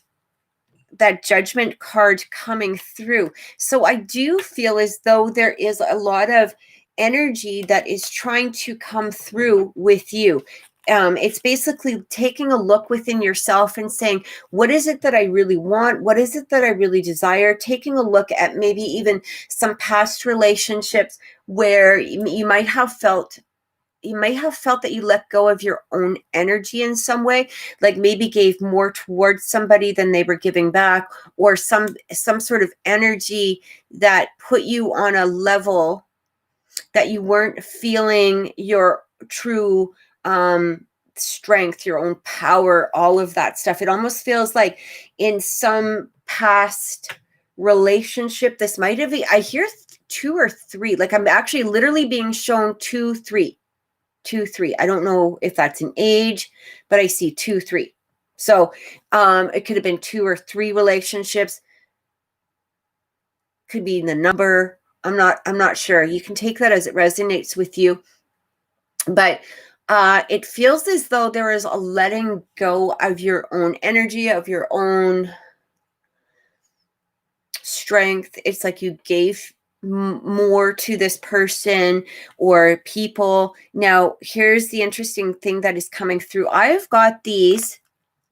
Judgment card coming through. So I do feel as though there is a lot of energy that is trying to come through with you. It's basically taking a look within yourself and saying, what is it that I really want? What is it that I really desire? Taking a look at maybe even some past relationships where you might have felt that you let go of your own energy in some way, like maybe gave more towards somebody than they were giving back, or some sort of energy that put you on a level that you weren't feeling your true strength, your own power, all of that stuff. It almost feels like in some past relationship, this might have, I hear 2 or 3, like I'm actually literally being shown 2, 3. 2, 3. I don't know if that's an age, but I see 2, 3. So it could have been 2 or 3 relationships. Could be the number. I'm not sure. You can take that as it resonates with you. But it feels as though there is a letting go of your own energy, of your own strength. It's like you gave more to this person or people. Now, here's the interesting thing that is coming through. I've got these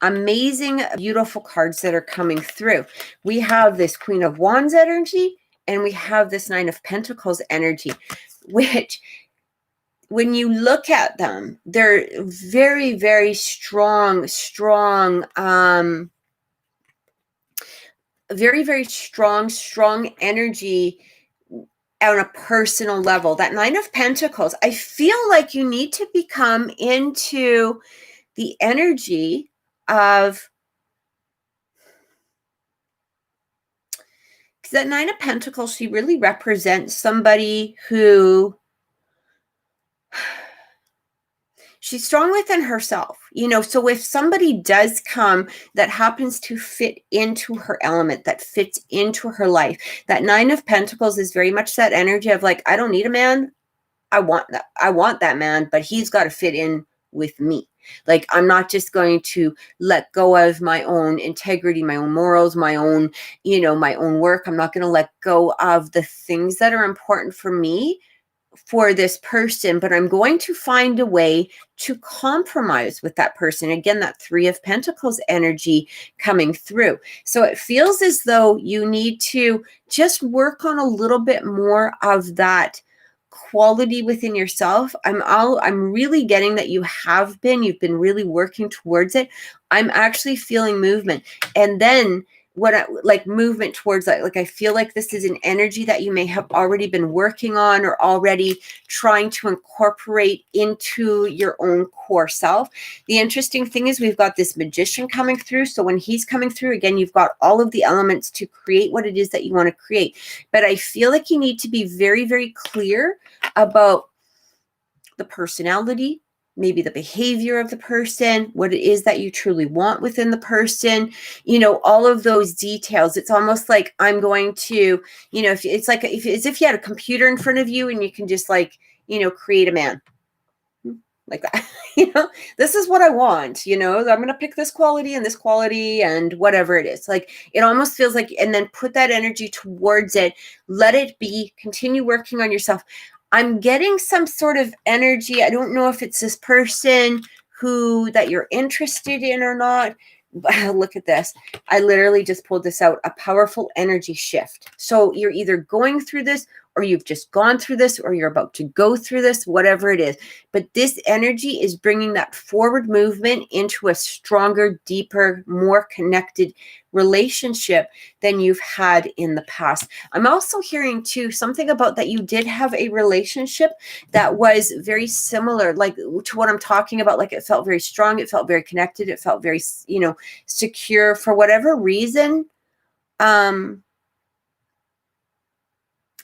amazing, beautiful cards that are coming through. We have this Queen of Wands energy, and we have this Nine of Pentacles energy, which when you look at them, they're very, very strong, very, very strong energy on a personal level. That Nine of Pentacles, I feel like you need to become into the energy of, because that Nine of Pentacles, she really represents somebody who, she's strong within herself, so if somebody does come that happens to fit into her element, that fits into her life, that Nine of Pentacles is very much that energy of like, I don't need a man. I want that man, but he's got to fit in with me. Like, I'm not just going to let go of my own integrity, my own morals, my own, my own work. I'm not going to let go of the things that are important for me for this person, but I'm going to find a way to compromise with that person. Again, that Three of Pentacles energy coming through. So it feels as though you need to just work on a little bit more of that quality within yourself. I'm really getting that you've been really working towards it. I'm actually feeling movement. And then like movement towards that, like I feel like this is an energy that you may have already been working on or already trying to incorporate into your own core self. The interesting thing is we've got this Magician coming through. So when he's coming through, again, you've got all of the elements to create what it is that you want to create. But I feel like you need to be very, very clear about the personality, maybe the behavior of the person, what it is that you truly want within the person, all of those details. It's almost like I'm going to, if it's like, as if you had a computer in front of you and you can just like, create a man like that, this is what I want, I'm going to pick this quality and whatever it is. Like, it almost feels like, and then put that energy towards it, let it be, continue working on yourself. I'm getting some sort of energy. I don't know if it's this person that you're interested in or not. Look at this. I literally just pulled this out, a powerful energy shift. So you're either going through this, or you've just gone through this, or you're about to go through this, whatever it is. But this energy is bringing that forward movement into a stronger, deeper, more connected relationship than you've had in the past. I'm also hearing too something about that you did have a relationship that was very similar, like to what I'm talking about. Like, it felt very strong, it felt very connected, it felt very, secure. For whatever reason,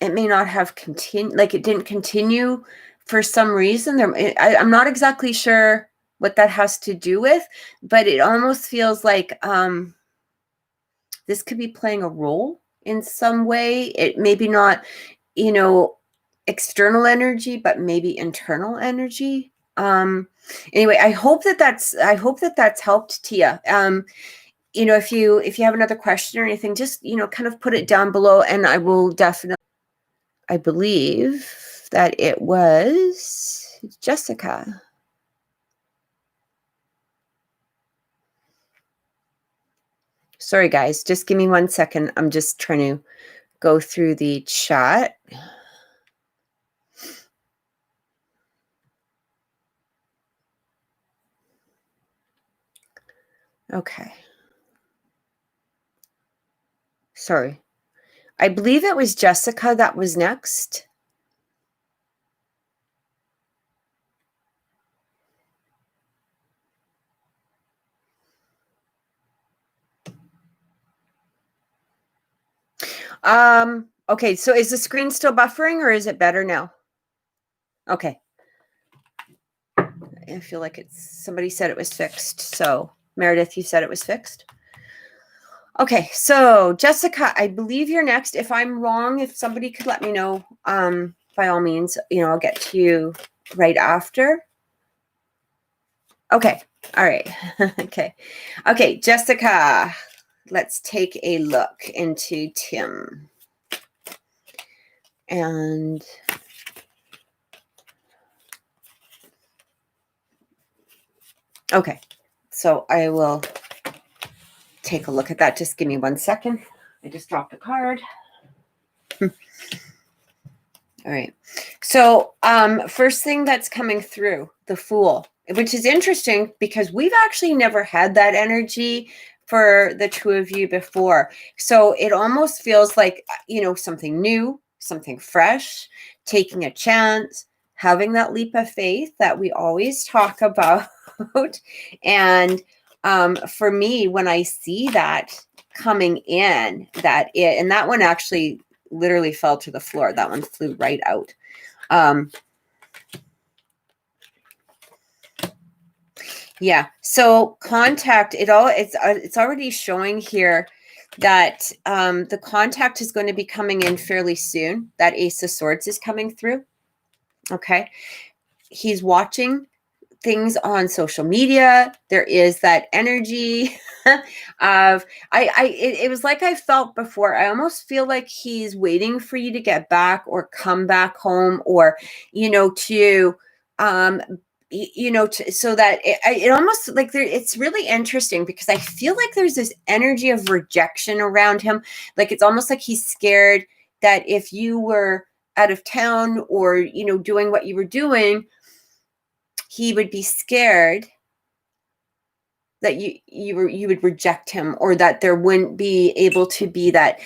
it may not have continued, like it didn't continue for some reason. I'm not exactly sure what that has to do with, but it almost feels like this could be playing a role in some way. It maybe not, external energy, but maybe internal energy. Anyway, I hope that that's helped, Tia. If you have another question or anything, just, kind of put it down below, and I will definitely, I believe that it was Jessica. Sorry, guys. Just give me 1 second. I'm just trying to go through the chat. Okay. Sorry. I believe it was Jessica that was next. Okay, so is the screen still buffering or is it better now? Okay. I feel like somebody said it was fixed. So Meredith, you said it was fixed? Okay, so Jessica, I believe you're next. If I'm wrong, if somebody could let me know, by all means, I'll get to you right after. Okay, all right. Okay, Jessica, let's take a look into Tim. And okay, so I will take a look at that. Just give me 1 second. I just dropped the card. All right. So first thing that's coming through, the Fool, which is interesting because we've actually never had that energy for the two of you before. So it almost feels like, something new, something fresh, taking a chance, having that leap of faith that we always talk about. And for me, when I see that coming in, and that one actually literally fell to the floor. That one flew right out. Yeah. So contact, it's already showing here that the contact is going to be coming in fairly soon. That Ace of Swords is coming through. Okay. He's watching things on social media. There is that energy of it was like I felt before. I almost feel like he's waiting for you to get back or come back home, or to so that it almost like it's really interesting because I feel like there's this energy of rejection around him. Like it's almost like he's scared that if you were out of town or doing what you were doing, he would be scared that you would reject him, or that there wouldn't be able to be that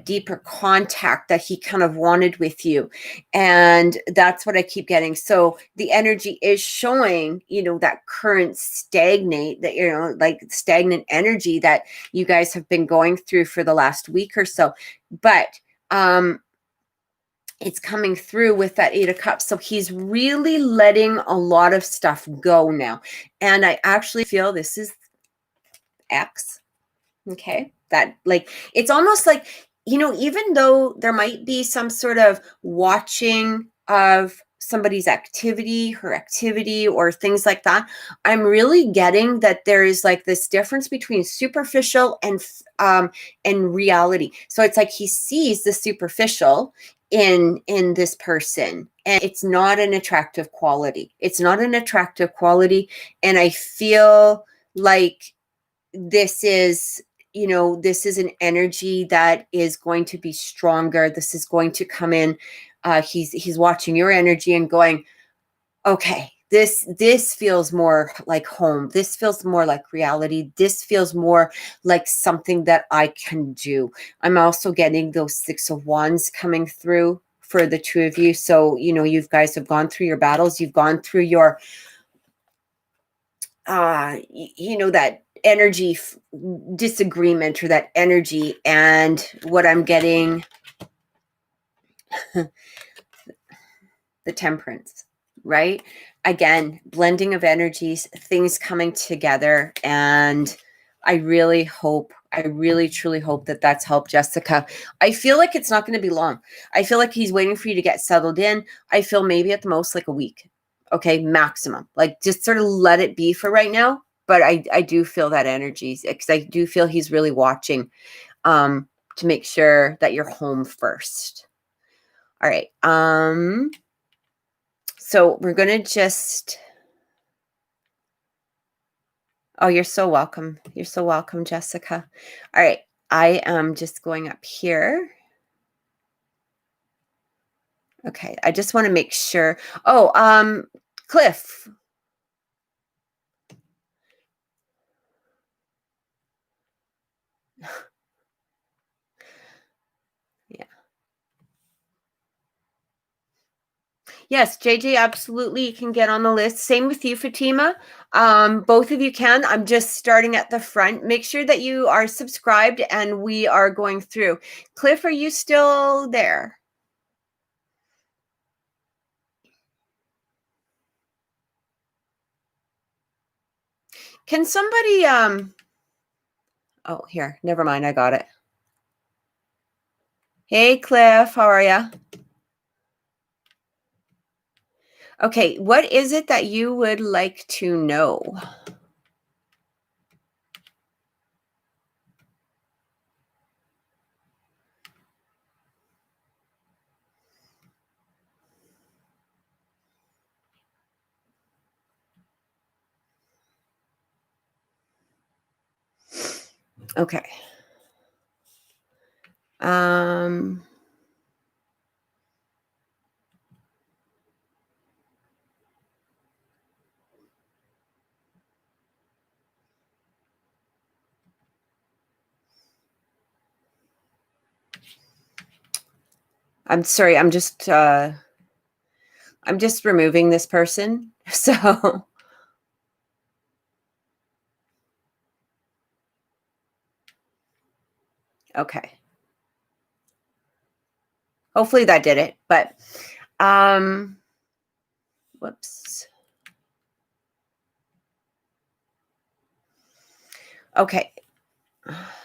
deeper contact that he kind of wanted with you. And that's what I keep getting. So the energy is showing, that current stagnant energy that you guys have been going through for the last week or so. But it's coming through with that 8 of Cups. So he's really letting a lot of stuff go now. And I actually feel this is X. Okay. That it's almost like, even though there might be some sort of watching of somebody's activity, her activity, or things like that, I'm really getting that there is like this difference between superficial and reality. So it's like he sees the superficial in this person, and it's not an attractive quality. It's not an attractive quality. And I feel like this is an energy that is going to be stronger. This is going to come in. He's watching your energy and going, okay, this feels more like home. This feels more like reality. This feels more like something that I can do. I'm also getting those 6 of Wands coming through for the two of you. So, you guys have gone through your battles. You've gone through your, that energy disagreement, or that energy. And what I'm getting, the Temperance, right? Again, blending of energies, things coming together. And I really truly hope that that's helped, Jessica. I feel like it's not going to be long. I feel like he's waiting for you to get settled in. I feel maybe at the most like a week. Okay, maximum. Like just sort of let it be for right now. But I do feel that energy, because I do feel he's really watching to make sure that you're home first. All right. So we're going to just Oh, you're so welcome. You're so welcome, Jessica. All right. I am just going up here. Okay. I just want to make sure. Oh, Cliff. Yeah. Yes, JJ absolutely can get on the list. Same with you, Fatima. Both of you can. I'm just starting at the front. Make sure that you are subscribed and we are going through. Cliff, are you still there? Can somebody oh, here. Never mind. I got it. Hey, Cliff, how are you? Okay, what is it that you would like to know? Okay. Um I'm sorry, I'm just removing this person. So, okay. Hopefully that did it, but whoops. Okay.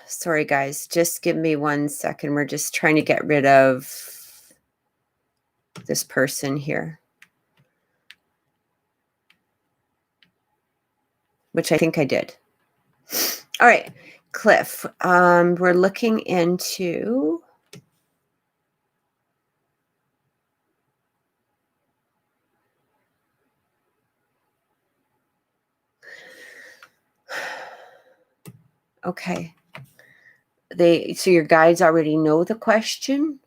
Sorry guys, just give me 1 second. We're just trying to get rid of this person here. Which I think I did. All right, Cliff. We're looking into okay. So your guides already know the question?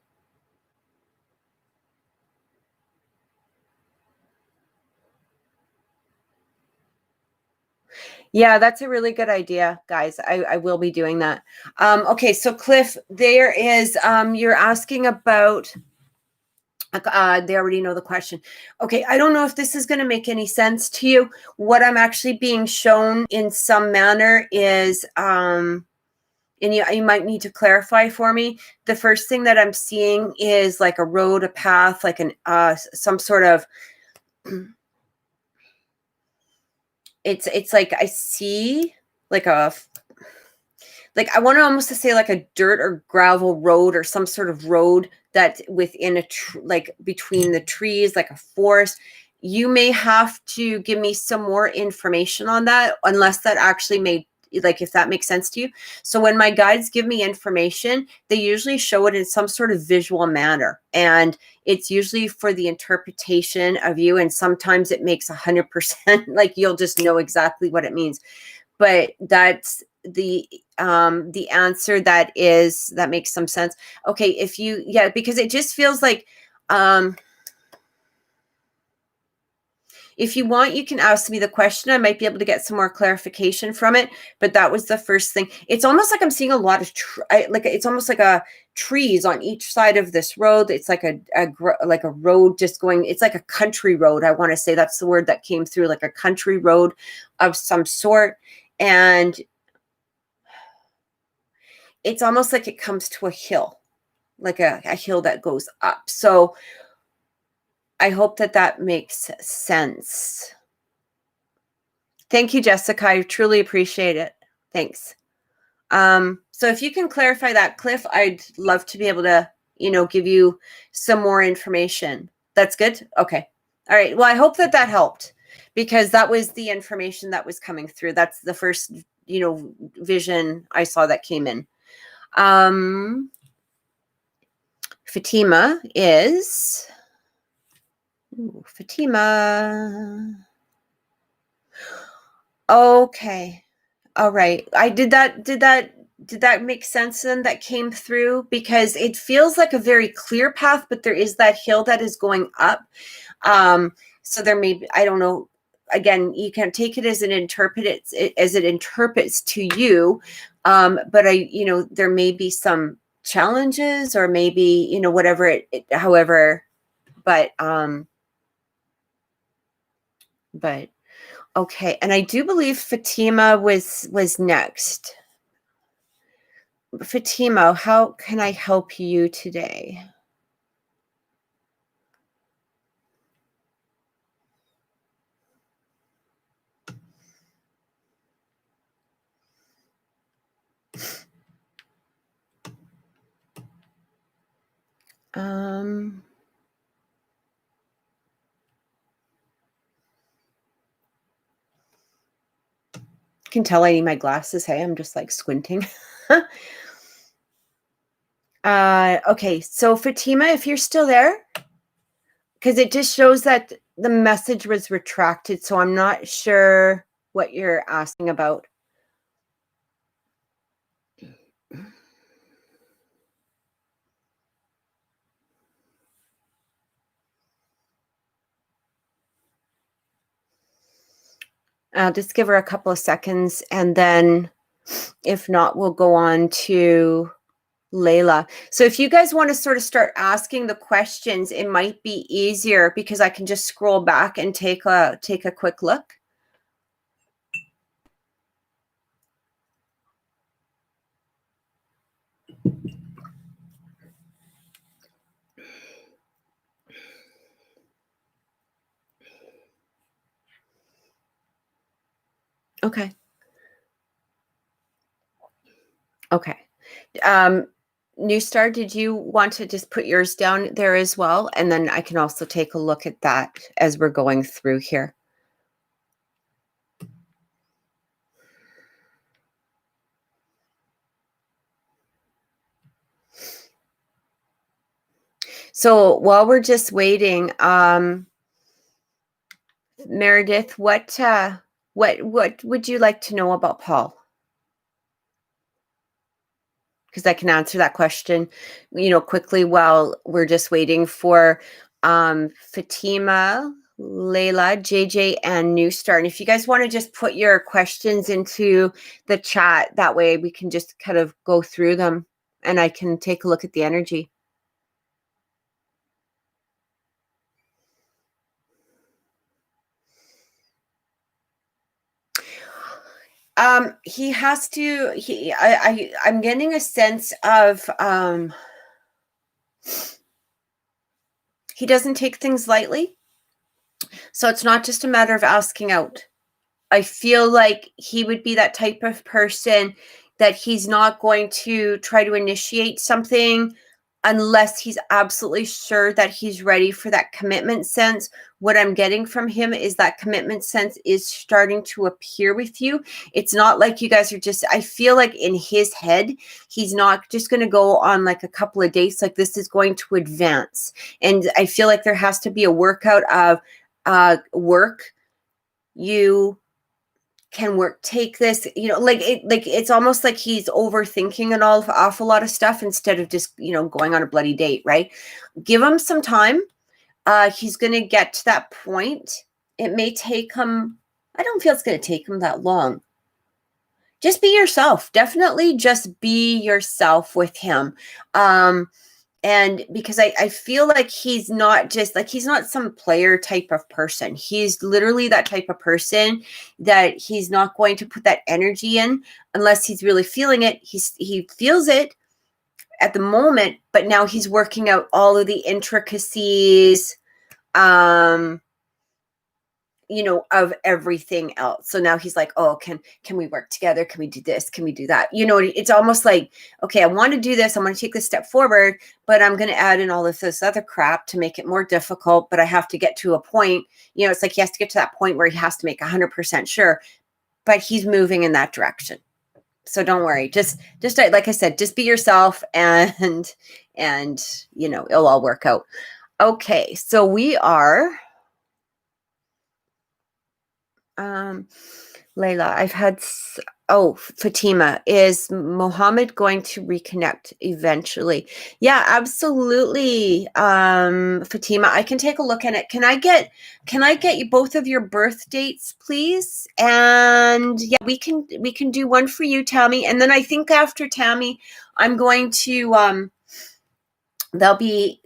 Yeah, that's a really good idea, guys. I will be doing that. Okay, so Cliff, there is you're asking about they already know the question. Okay, I don't know if this is going to make any sense to you. What I'm actually being shown in some manner is and you might need to clarify for me. The first thing that I'm seeing is like a road, a path, like an some sort of it's like I see like a like I want to almost to say like a dirt or gravel road or some sort of road that within a like between the trees, like a forest. You may have to give me some more information on that, unless that actually made like if that makes sense to you. So when my guides give me information, they usually show it in some sort of visual manner, and it's usually for the interpretation of you. And sometimes it makes 100% like you'll just know exactly what it means. But that's the answer that makes some sense. Okay, if you yeah, because it just feels like if you want, you can ask me the question. I might be able to get some more clarification from it, but that was the first thing. It's almost like I'm seeing a lot of like it's almost like a trees on each side of this road. It's like like a road just going. It's like a country road. I want to say that's the word that came through, like a country road of some sort, and it's almost like it comes to a hill, like a hill that goes up. So I hope that that makes sense. Thank you, Jessica. I truly appreciate it. Thanks. So if you can clarify that, Cliff, I'd love to be able to, give you some more information. That's good. Okay. All right. Well, I hope that that helped, because that was the information that was coming through. That's the first, vision I saw that came in. Fatima is Fatima. Okay. All right. Did that make sense then, that came through? Because it feels like a very clear path, but there is that hill that is going up. So there may be, I don't know. Again, you can take it as it interprets to you. But there may be some challenges, or maybe, whatever however, but okay. And I do believe Fatima was next. Fatima, how can I help you today? You can tell I need my glasses. Hey, I'm just like squinting. Okay, so Fatima, if you're still there, because it just shows that the message was retracted, so I'm not sure what you're asking about. I'll just give her a couple of seconds, and then if not, we'll go on to Layla. So if you guys want to sort of start asking the questions, it might be easier because I can just scroll back and take a quick look. Okay. Okay. New Star, did you want to just put yours down there as well? And then I can also take a look at that as we're going through here. So while we're just waiting, Meredith, what would you like to know about Paul? Because I can answer that question, quickly while we're just waiting for Fatima, Layla, JJ, and New Star. And if you guys want to just put your questions into the chat, that way we can just kind of go through them and I can take a look at the energy. He has to, I'm getting a sense of, he doesn't take things lightly. So it's not just a matter of asking out. I feel like he would be that type of person that he's not going to try to initiate something unless he's absolutely sure that he's ready for that commitment sense. What I'm getting from him is that commitment sense is starting to appear with you. It's not like you guys are just, I feel like in his head, he's not just going to go on like a couple of dates. Like this is going to advance. And I feel like there has to be a workout of work. You can work, take this, it's almost like he's overthinking an awful lot of stuff instead of just, going on a bloody date, right? Give him some time. He's going to get to that point. It may take him, I don't feel it's going to take him that long. Just be yourself. Definitely just be yourself with him. And because I feel like he's not just like, he's not some player type of person. He's literally that type of person that he's not going to put that energy in unless he's really feeling it. He feels it at the moment, but now he's working out all of the intricacies, of everything else. So now he's like, oh, can we work together? Can we do this? Can we do that? It's almost like, okay, I want to do this. I'm going to take this step forward, but I'm going to add in all of this other crap to make it more difficult. But I have to get to a point, it's like he has to get to that point where he has to make 100% sure, but he's moving in that direction. So don't worry. Just like I said, just be yourself and it'll all work out. Okay. So we are, Layla, I've had, Oh, Fatima, is Mohammed going to reconnect eventually? Yeah, absolutely. Fatima, I can take a look at it. Can I get you both of your birth dates, please? And yeah, we can do one for you, Tammy. And then I think after Tammy, I'm going to that'll be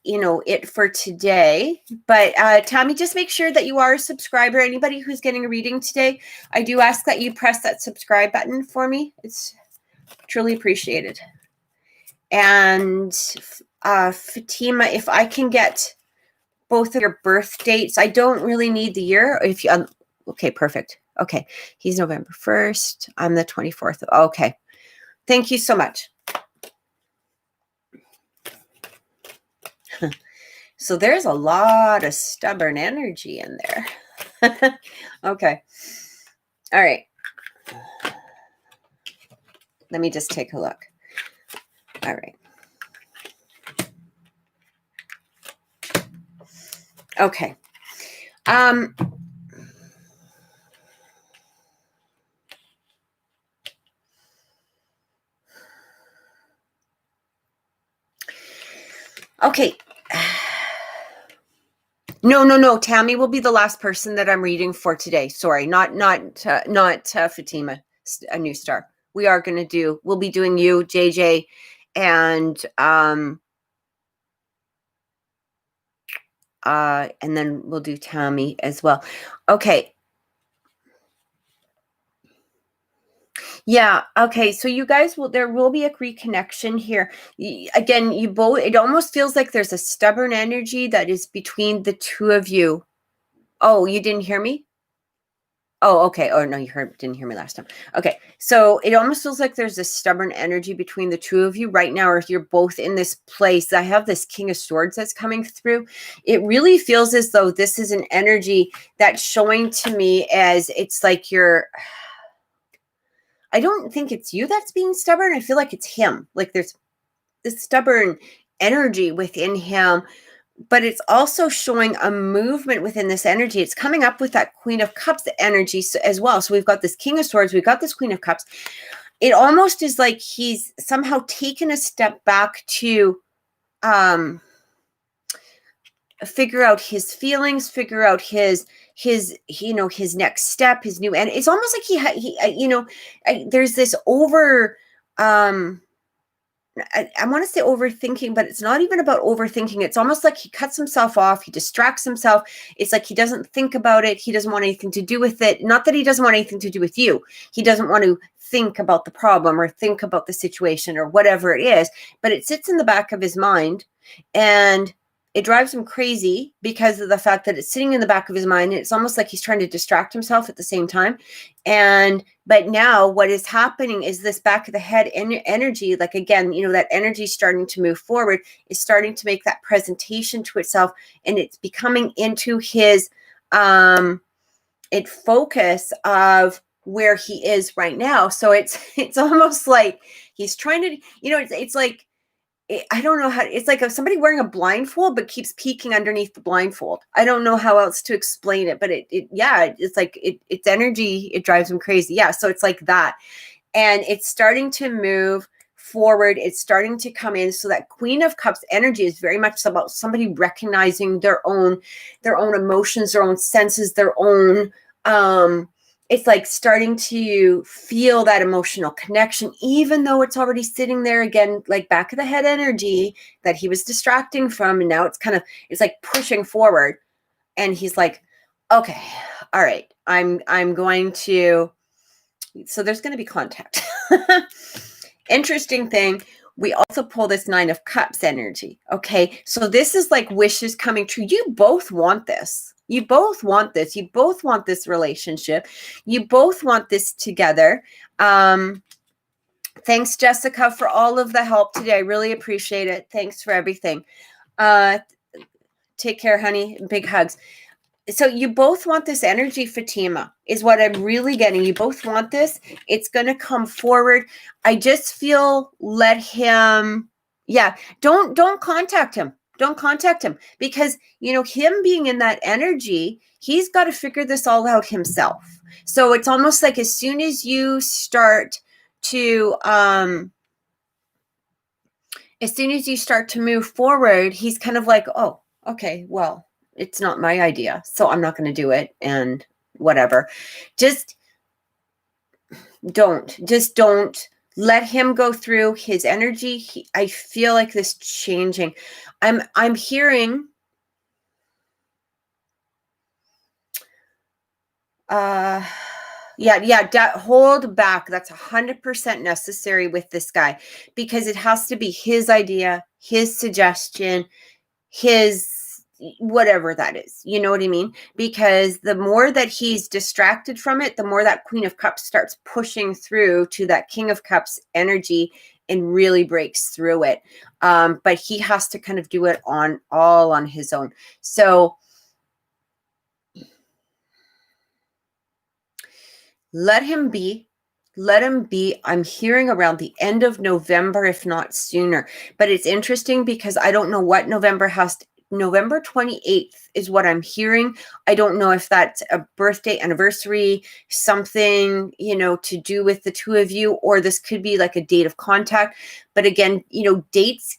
it for today. But Tammy, just make sure that you are a subscriber. Anybody who's getting a reading today, I do ask that you press that subscribe button for me. It's truly appreciated. And Fatima, if I can get both of your birth dates, I don't really need the year. If you okay, perfect. Okay, he's November 1st. I'm the 24th. Okay, thank you so much. So there's a lot of stubborn energy in there. Okay. All right. Let me just take a look. All right. Okay. Okay. No. Tammy will be the last person that I'm reading for today. Sorry, not Fatima, a new star. We'll be doing you, JJ, and then we'll do Tammy as well. Okay. Yeah. Okay. So you guys there will be a reconnection here. Again, you both, it almost feels like there's a stubborn energy that is between the two of you. Oh, you didn't hear me? Oh, okay. Oh, no, didn't hear me last time. Okay. So it almost feels like there's a stubborn energy between the two of you right now, or if you're both in this place. I have this King of Swords that's coming through. It really feels as though this is an energy that's showing to me as it's like I don't think it's you that's being stubborn. I feel like it's him. Like there's this stubborn energy within him, but it's also showing a movement within this energy. It's coming up with that Queen of Cups energy as well. So we've got this King of Swords, we've got this Queen of Cups. It almost is like he's somehow taken a step back to figure out his feelings, figure out his next step, his new, and it's almost like there's this I want to say overthinking, but it's not even about overthinking. It's almost like he cuts himself off. He distracts himself. It's like he doesn't think about it. He doesn't want anything to do with it. Not that he doesn't want anything to do with you. He doesn't want to think about the problem or think about the situation or whatever it is, but it sits in the back of his mind and it drives him crazy because of the fact that it's sitting in the back of his mind. And it's almost like he's trying to distract himself at the same time. But now what is happening is this back of the head energy, like again, that energy starting to move forward, is starting to make that presentation to itself. And it's becoming into his focus of where he is right now. So it's almost like he's trying to, it's like, I don't know how, it's like if somebody wearing a blindfold but keeps peeking underneath the blindfold. I don't know how else to explain it, but it's like it's energy. It drives them crazy. Yeah. So it's like that. And it's starting to move forward. It's starting to come in. So that Queen of Cups energy is very much about somebody recognizing their own emotions, their own senses, their own, it's like starting to feel that emotional connection, even though it's already sitting there again, like back of the head energy that he was distracting from. And now it's like pushing forward. And he's like, okay, all right, I'm going to, so there's going to be contact. Interesting thing. We also pull this Nine of Cups energy. Okay. So this is like wishes coming true. You both want this. You both want this. You both want this relationship. You both want this together. Thanks, Jessica, for all of the help today. I really appreciate it. Thanks for everything. Take care, honey. Big hugs. So you both want this energy, Fatima, is what I'm really getting. You both want this. It's going to come forward. I just feel let him. Yeah. Don't contact him. Don't contact him because, him being in that energy, he's got to figure this all out himself. So it's almost like as soon as you start to move forward, he's kind of like, oh, okay, well, it's not my idea, so I'm not going to do it, and whatever. Just don't let him go through his energy. I feel like this changing. I'm hearing hold back. That's 100% necessary with this guy, because it has to be his idea, his suggestion, his whatever that is. You know what I mean? Because the more that he's distracted from it, the more that Queen of Cups starts pushing through to that King of Cups energy and really breaks through it. But he has to kind of do it all on his own. So let him be. Let him be. I'm hearing around the end of November, if not sooner. But it's interesting because I don't know what November 28th is what I'm hearing. I don't know if that's a birthday, anniversary, something, to do with the two of you, or this could be like a date of contact. But again, dates,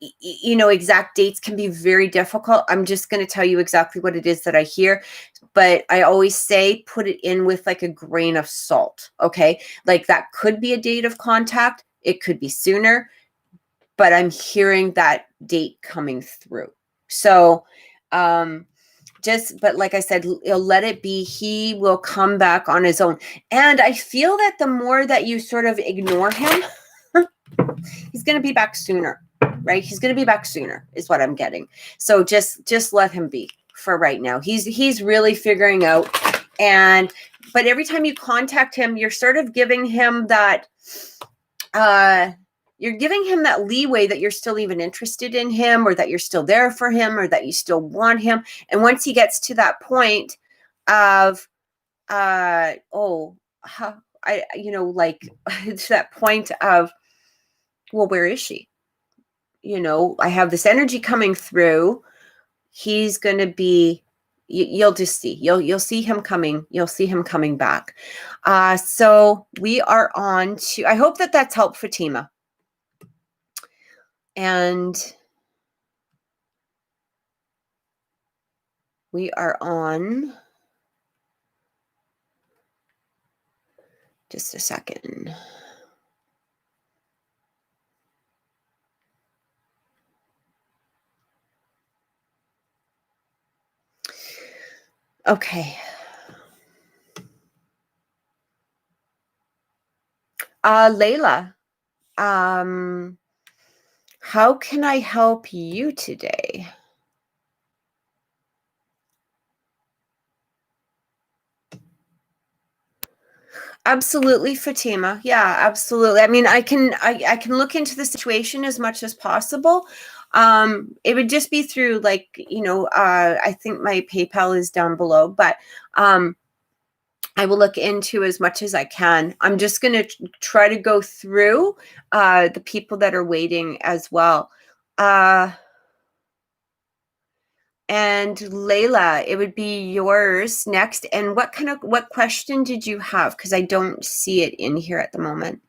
exact dates can be very difficult. I'm just going to tell you exactly what it is that I hear. But I always say, put it in with like a grain of salt. Okay. Like that could be a date of contact. It could be sooner, but I'm hearing that date coming through. So, but like I said, let it be. He will come back on his own. And I feel that the more that you sort of ignore him, he's going to be back sooner, right? He's going to be back sooner is what I'm getting. So just let him be for right now. He's really figuring out. But every time you contact him, you're sort of giving him that, you're giving him that leeway that you're still even interested in him, or that you're still there for him, or that you still want him. And once he gets to that point of, to that point of, well, where is she? I have this energy coming through. He's going to be, you'll just see, you'll see him coming. You'll see him coming back. So we are on to, I hope that that's helped Fatima. And we are on, just a second. Okay. Layla, how can I help you today? Absolutely, Fatima. Yeah, absolutely. I mean, I can look into the situation as much as possible. It would just be through I think my PayPal is down below, but I will look into as much as I can. I'm just going to try to go through the people that are waiting as well. And Layla, it would be yours next. And what question did you have? Because I don't see it in here at the moment.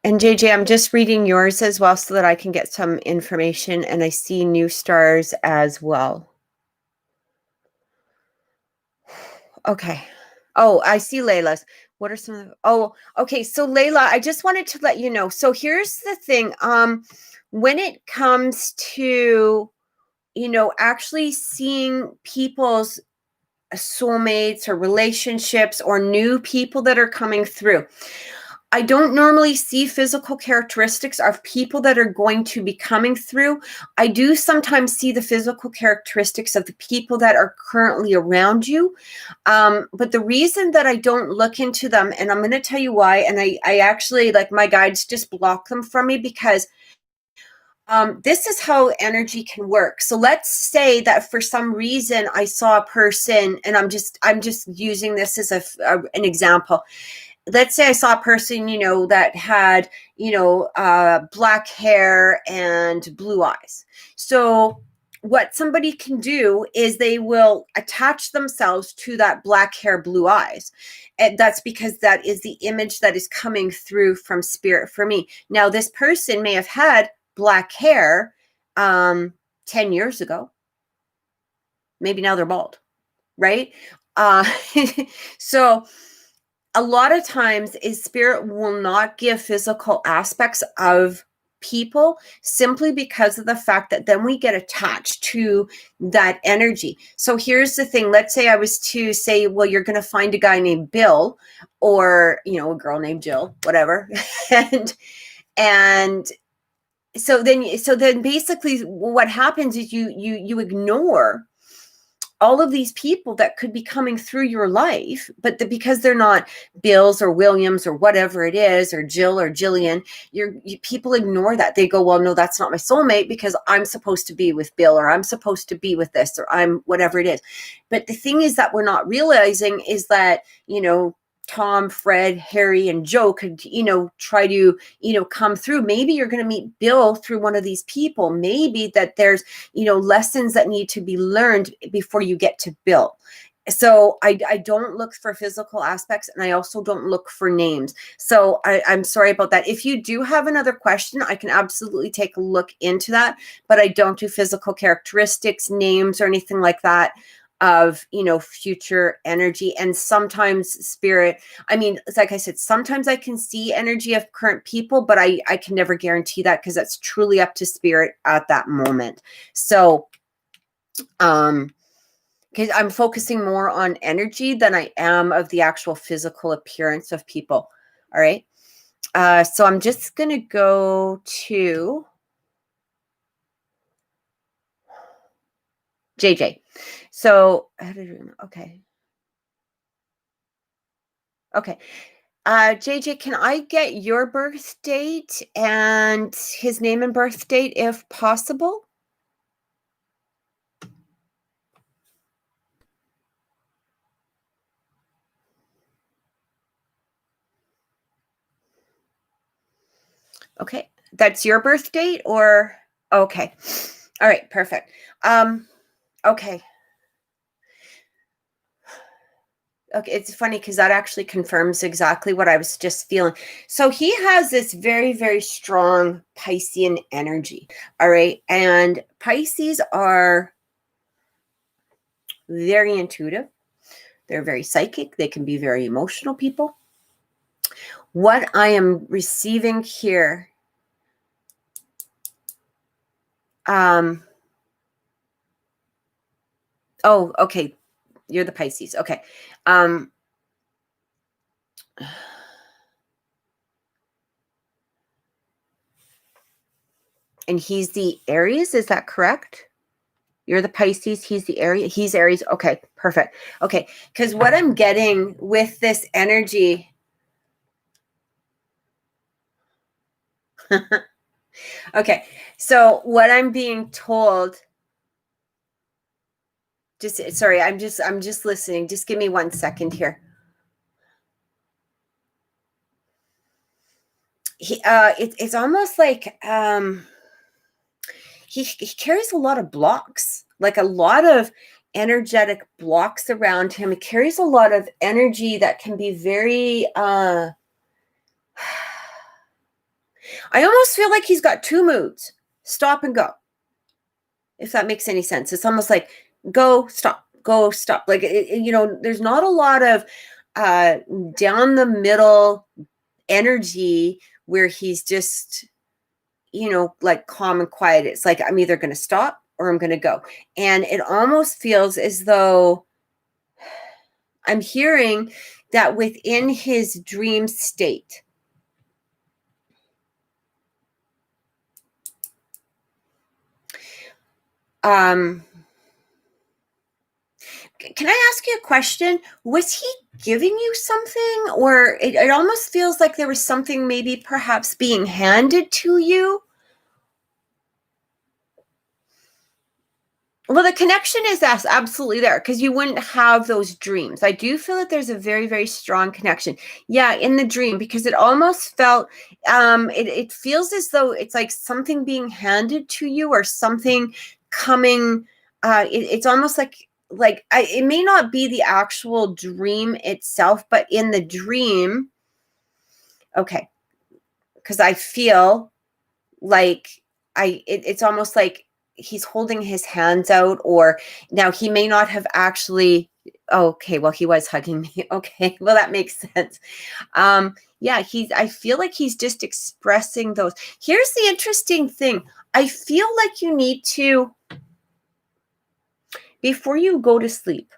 And JJ, I'm just reading yours as well so that I can get some information. And I see new stars as well. Okay. Oh, I see Layla's. What are some of okay. So Layla, I just wanted to let you know. So here's the thing. When it comes to, actually seeing people's soulmates or relationships or new people that are coming through, I don't normally see physical characteristics of people that are going to be coming through. I do sometimes see the physical characteristics of the people that are currently around you. But the reason that I don't look into them, and I'm going to tell you why, and I actually, like, my guides just block them from me, because This is how energy can work. So let's say that for some reason I saw a person, and I'm just using this as an example. Let's say I saw a person, that had, black hair and blue eyes. So what somebody can do is they will attach themselves to that black hair, blue eyes. And that's because that is the image that is coming through from spirit for me. Now, this person may have had black hair 10 years ago. Maybe now they're bald, right? So a lot of times is spirit will not give physical aspects of people simply because of the fact that then we get attached to that energy. So here's the thing. Let's say I was to say, well, you're going to find a guy named Bill, or, a girl named Jill, whatever. and so then basically what happens is you ignore all of these people that could be coming through your life, but because they're not Bills or Williams or whatever it is, or Jill or Jillian, people ignore that. They go, well, no, that's not my soulmate because I'm supposed to be with Bill, or I'm supposed to be with this, or I'm whatever it is. But the thing is that we're not realizing is that, Tom, Fred, Harry, and Joe could, try to, come through. Maybe you're going to meet Bill through one of these people. Maybe that there's, lessons that need to be learned before you get to Bill. So I don't look for physical aspects, and I also don't look for names. So I'm sorry about that. If you do have another question, I can absolutely take a look into that, but I don't do physical characteristics, names, or anything like that of, future energy. And sometimes spirit, like I said, sometimes I can see energy of current people, but I can never guarantee that because that's truly up to spirit at that moment. So, because I'm focusing more on energy than I am of the actual physical appearance of people. All right. So I'm just going to go to JJ. So, okay. Okay. JJ, can I get your birth date and his name and birth date if possible? Okay. That's your birth date or? Okay. All right. Perfect. Okay. Okay, it's funny because that actually confirms exactly what I was just feeling. So he has this very, very strong Piscean energy. All right. And Pisces are very intuitive. They're very psychic. They can be very emotional people. What I am receiving here, oh, okay. You're the Pisces. Okay. And he's the Aries, is that correct? You're the Pisces, he's the Aries, he's Aries. Okay, perfect. Okay, because what I'm getting with this energy, okay, so what I'm being told, sorry, I'm just listening. Just give me 1 second here. It's almost like he carries a lot of blocks, like a lot of energetic blocks around him. He carries a lot of energy that can be very I almost feel like he's got two moods: stop and go, if that makes any sense. It's almost like go, stop, go, stop. Like there's not a lot of down the middle energy where he's just like calm and quiet. It's like, I'm either going to stop or I'm going to go. And it almost feels as though I'm hearing that within his dream state, can I ask you a question? Was he giving you something, or it almost feels like there was something maybe perhaps being handed to you? Well, the connection is absolutely there because you wouldn't have those dreams. I do feel that there's a very, very strong connection. Yeah, in the dream, because it almost felt, it feels as though it's like something being handed to you or something coming. It's almost like it may not be the actual dream itself, but in the dream, okay, because I feel like it's almost like he's holding his hands out, or now he may not have actually, okay, well, he was hugging me. Okay, well, that makes sense. Yeah, I feel like he's just expressing those. Here's the interesting thing. I feel like you need to, before you go to sleep,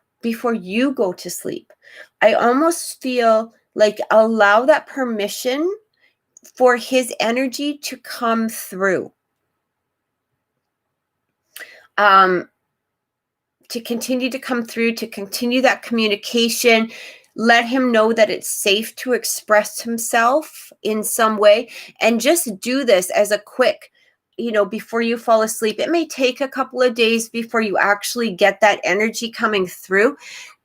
I almost feel like allow that permission for his energy to come through. To continue to come through, to continue that communication. Let him know that it's safe to express himself in some way, and just do this as a quick, before you fall asleep. It may take a couple of days before you actually get that energy coming through,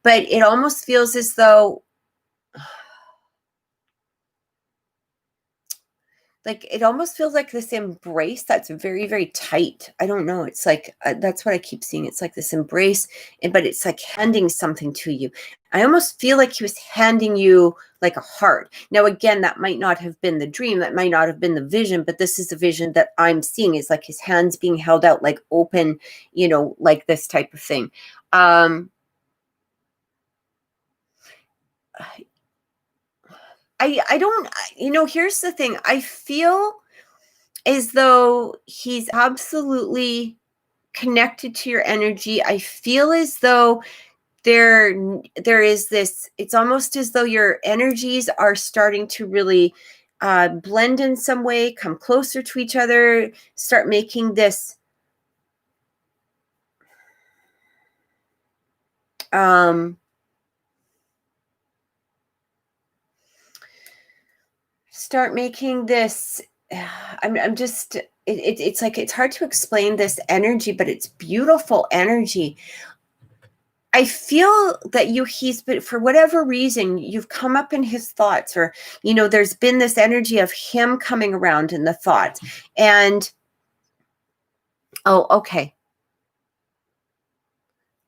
but it almost feels as though, like, it almost feels like this embrace that's very, very tight. I don't know. It's like, that's what I keep seeing. It's like this embrace, but it's like handing something to you. I almost feel like he was handing you like a heart. Now, again, that might not have been the dream. That might not have been the vision, but this is the vision that I'm seeing. It's like his hands being held out, like open, like this type of thing. I don't, here's the thing. I feel as though he's absolutely connected to your energy. I feel as though there is this, it's almost as though your energies are starting to really blend in some way, come closer to each other, start making this I'm just, it's like, it's hard to explain this energy, but it's beautiful energy. I feel that but for whatever reason, you've come up in his thoughts, or, there's been this energy of him coming around in the thoughts. And, oh, okay.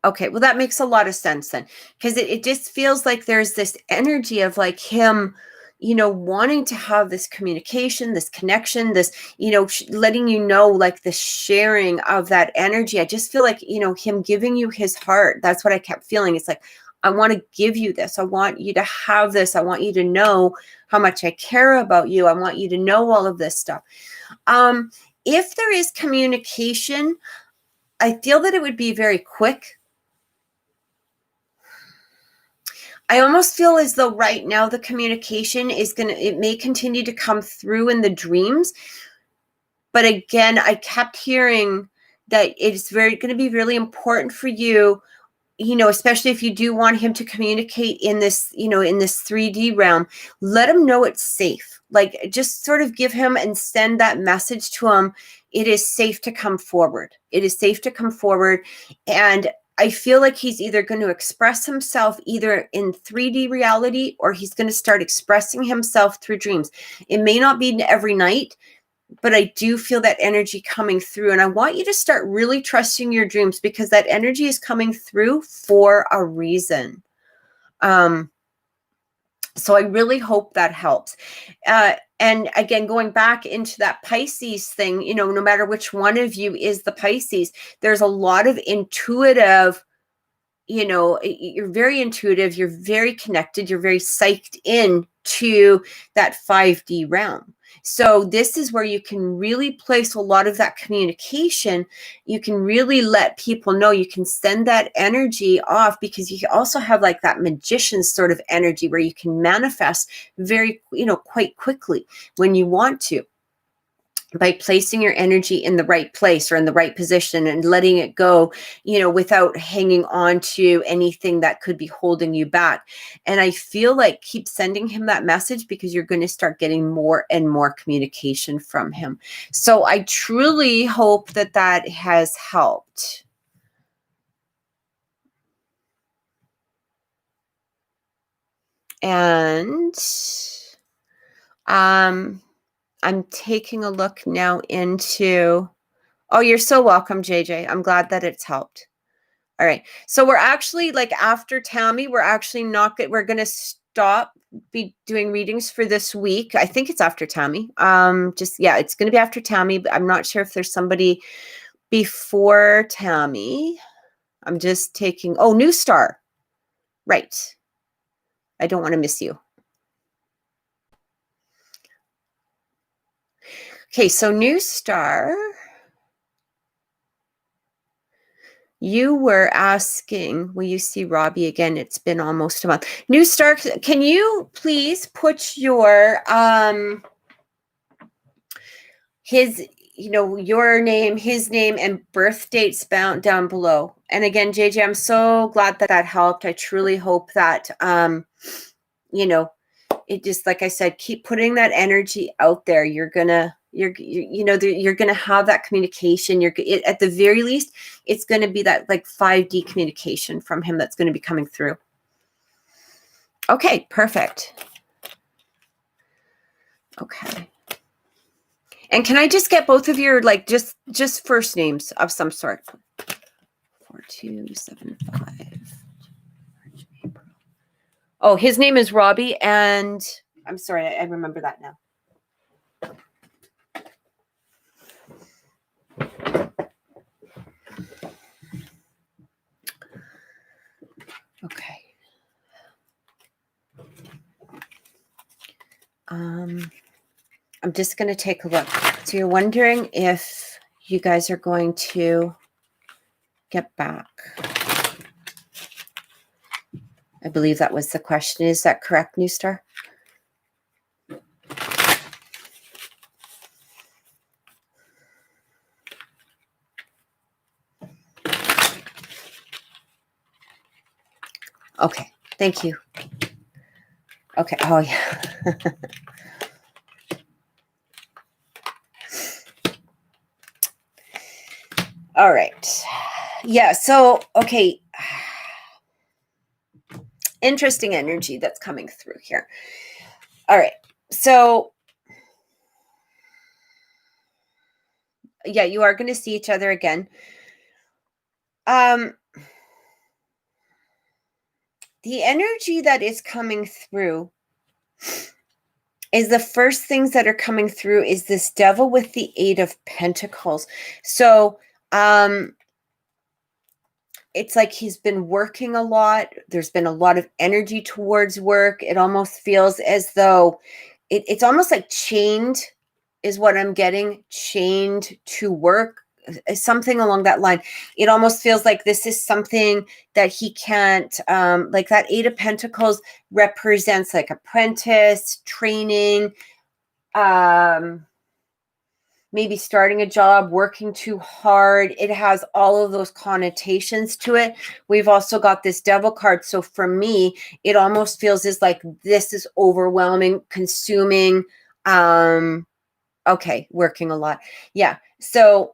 Okay, well, that makes a lot of sense then, because it just feels like there's this energy of like him, wanting to have this communication, this connection, this, letting like the sharing of that energy. I just feel like, him giving you his heart. That's what I kept feeling. It's like, I want to give you this. I want you to have this. I want you to know how much I care about you. I want you to know all of this stuff. If there is communication, I feel that it would be very quick. I almost feel as though right now the communication it may continue to come through in the dreams. But again, I kept hearing that it's going to be really important for you, especially if you do want him to communicate in this, in this 3D realm, let him know it's safe. Like, just sort of give him and send that message to him. It is safe to come forward. It is safe to come forward. And I feel like he's either going to express himself either in 3D reality, or he's going to start expressing himself through dreams. It may not be every night, but I do feel that energy coming through. And I want you to start really trusting your dreams, because that energy is coming through for a reason. So I really hope that helps. And again, going back into that Pisces thing, no matter which one of you is the Pisces, there's a lot of intuitive, you're very intuitive, you're very connected, you're very psyched in to that 5D realm. So this is where you can really place a lot of that communication. You can really let people know, you can send that energy off, because you also have like that magician sort of energy where you can manifest very, quite quickly when you want to, by placing your energy in the right place or in the right position and letting it go, without hanging on to anything that could be holding you back. And I feel like keep sending him that message, because you're going to start getting more and more communication from him. So I truly hope that has helped. And I'm taking a look now into, oh, you're so welcome, JJ. I'm glad that it's helped. All right. So we're actually, like, after Tammy, we're actually not good. We're going to stop be doing readings for this week. I think it's after Tammy. Yeah, it's going to be after Tammy, but I'm not sure if there's somebody before Tammy. I'm just taking, oh, New Star. Right. I don't want to miss you. Okay, so New Star, you were asking, will you see Robbie again? It's been almost a month. New Star, can you please put your, his, your name, his name, and birth dates down below. And again, JJ, I'm so glad that that helped. I truly hope that, it just, like I said, keep putting that energy out there. You're gonna have that communication. At the very least, it's going to be that like 5D communication from him that's going to be coming through. Okay, perfect. Okay. And can I just get both of your, like, just first names of some sort? 4275. Oh, his name is Robbie, and I'm sorry, I remember that now. Okay. I'm just going to take a look. So you're wondering if you guys are going to get back. I believe that was the question. Is that correct, New Star? Okay, thank you. Okay, oh yeah. All right. Yeah, so, okay. Interesting energy that's coming through here. All right. So, yeah, you are going to see each other again. The energy that is coming through is the first things that are coming through is this devil with the 8 of Pentacles. So, it's like he's been working a lot. There's been a lot of energy towards work. It almost feels as though it's almost like chained is what I'm getting, chained to work, something along that line. It almost feels like this is something that he can't, like that 8 of Pentacles represents like apprentice, training, maybe starting a job, working too hard. It has all of those connotations to it. We've also got this devil card. So for me, it almost feels as like this is overwhelming, consuming. Okay, working a lot. Yeah. So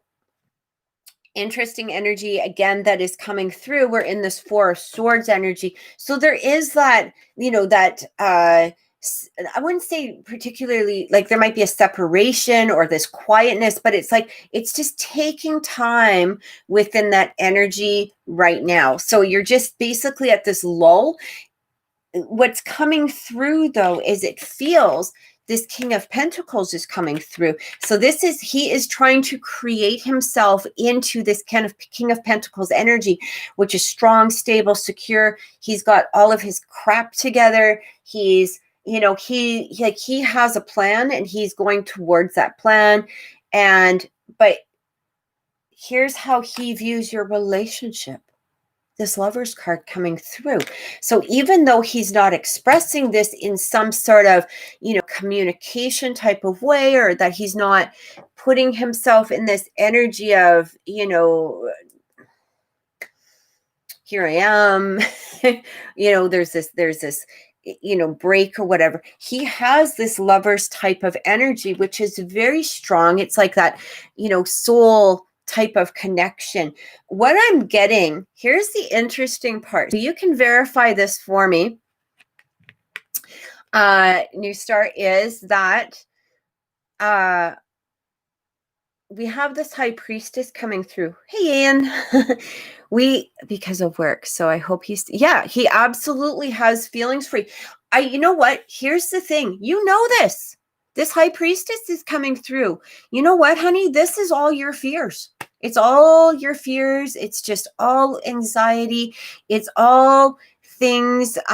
interesting energy again that is coming through. We're in this 4 of Swords energy. So there is that, I wouldn't say particularly like there might be a separation or this quietness, but it's like it's just taking time within that energy right now. So you're just basically at this lull. What's coming through though is it feels this King of Pentacles is coming through. So he is trying to create himself into this kind of King of Pentacles energy, which is strong, stable, secure. He's got all of his crap together. He's he has a plan and he's going towards that plan. But here's how he views your relationship. This Lover's card coming through. So even though he's not expressing this in some sort of, communication type of way, or that he's not putting himself in this energy of, here I am, there's this, break or whatever. He has this Lover's type of energy, which is very strong. It's like that, soul type of connection. What I'm getting, here's the interesting part. So you can verify this for me. New star is that we have this high priestess coming through. Hey, Ian. Because of work. So I hope yeah, he absolutely has feelings for you. You know what? Here's the thing. You know this. This high priestess is coming through. You know what, honey? This is all your fears. It's all your fears. It's just all anxiety. It's all things, it's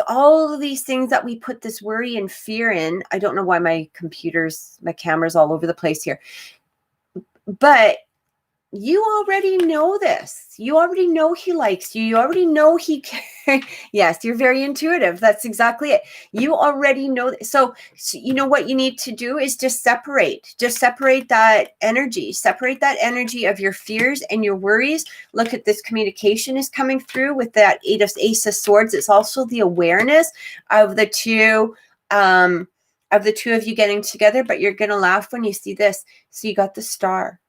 all of these things that we put this worry and fear in. I don't know why my camera's all over the place here. But you already know this. You already know he likes you. You already know he cares. Yes, you're very intuitive. That's exactly it. You already know. So you know what you need to do is just separate. Just separate that energy. Separate that energy of your fears and your worries. Look at this communication is coming through with that Ace of Swords. It's also the awareness of the two of you getting together. But you're gonna laugh when you see this. So you got the Star.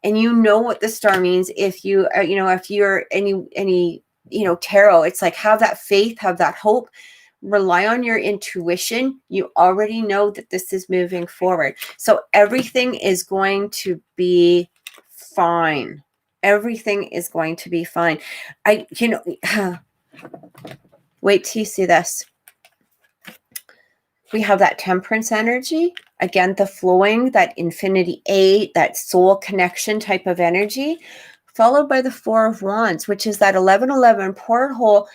And you know what the star means if you, if you're any, tarot, it's like have that faith, have that hope, rely on your intuition. You already know that this is moving forward. So everything is going to be fine. Everything is going to be fine. Wait till you see this. We have that Temperance energy. Again, the flowing, that Infinity 8, that soul connection type of energy, followed by the Four of Wands, which is that 1111 portal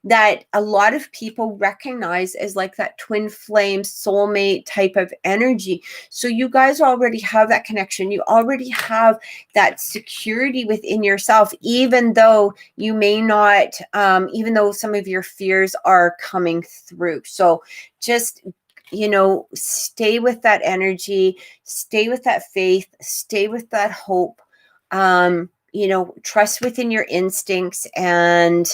that a lot of people recognize as like that twin flame soulmate type of energy. So you guys already have that connection. You already have that security within yourself, even though you may not, even though some of your fears are coming through. So just stay with that energy, stay with that faith, stay with that hope. Trust within your instincts, and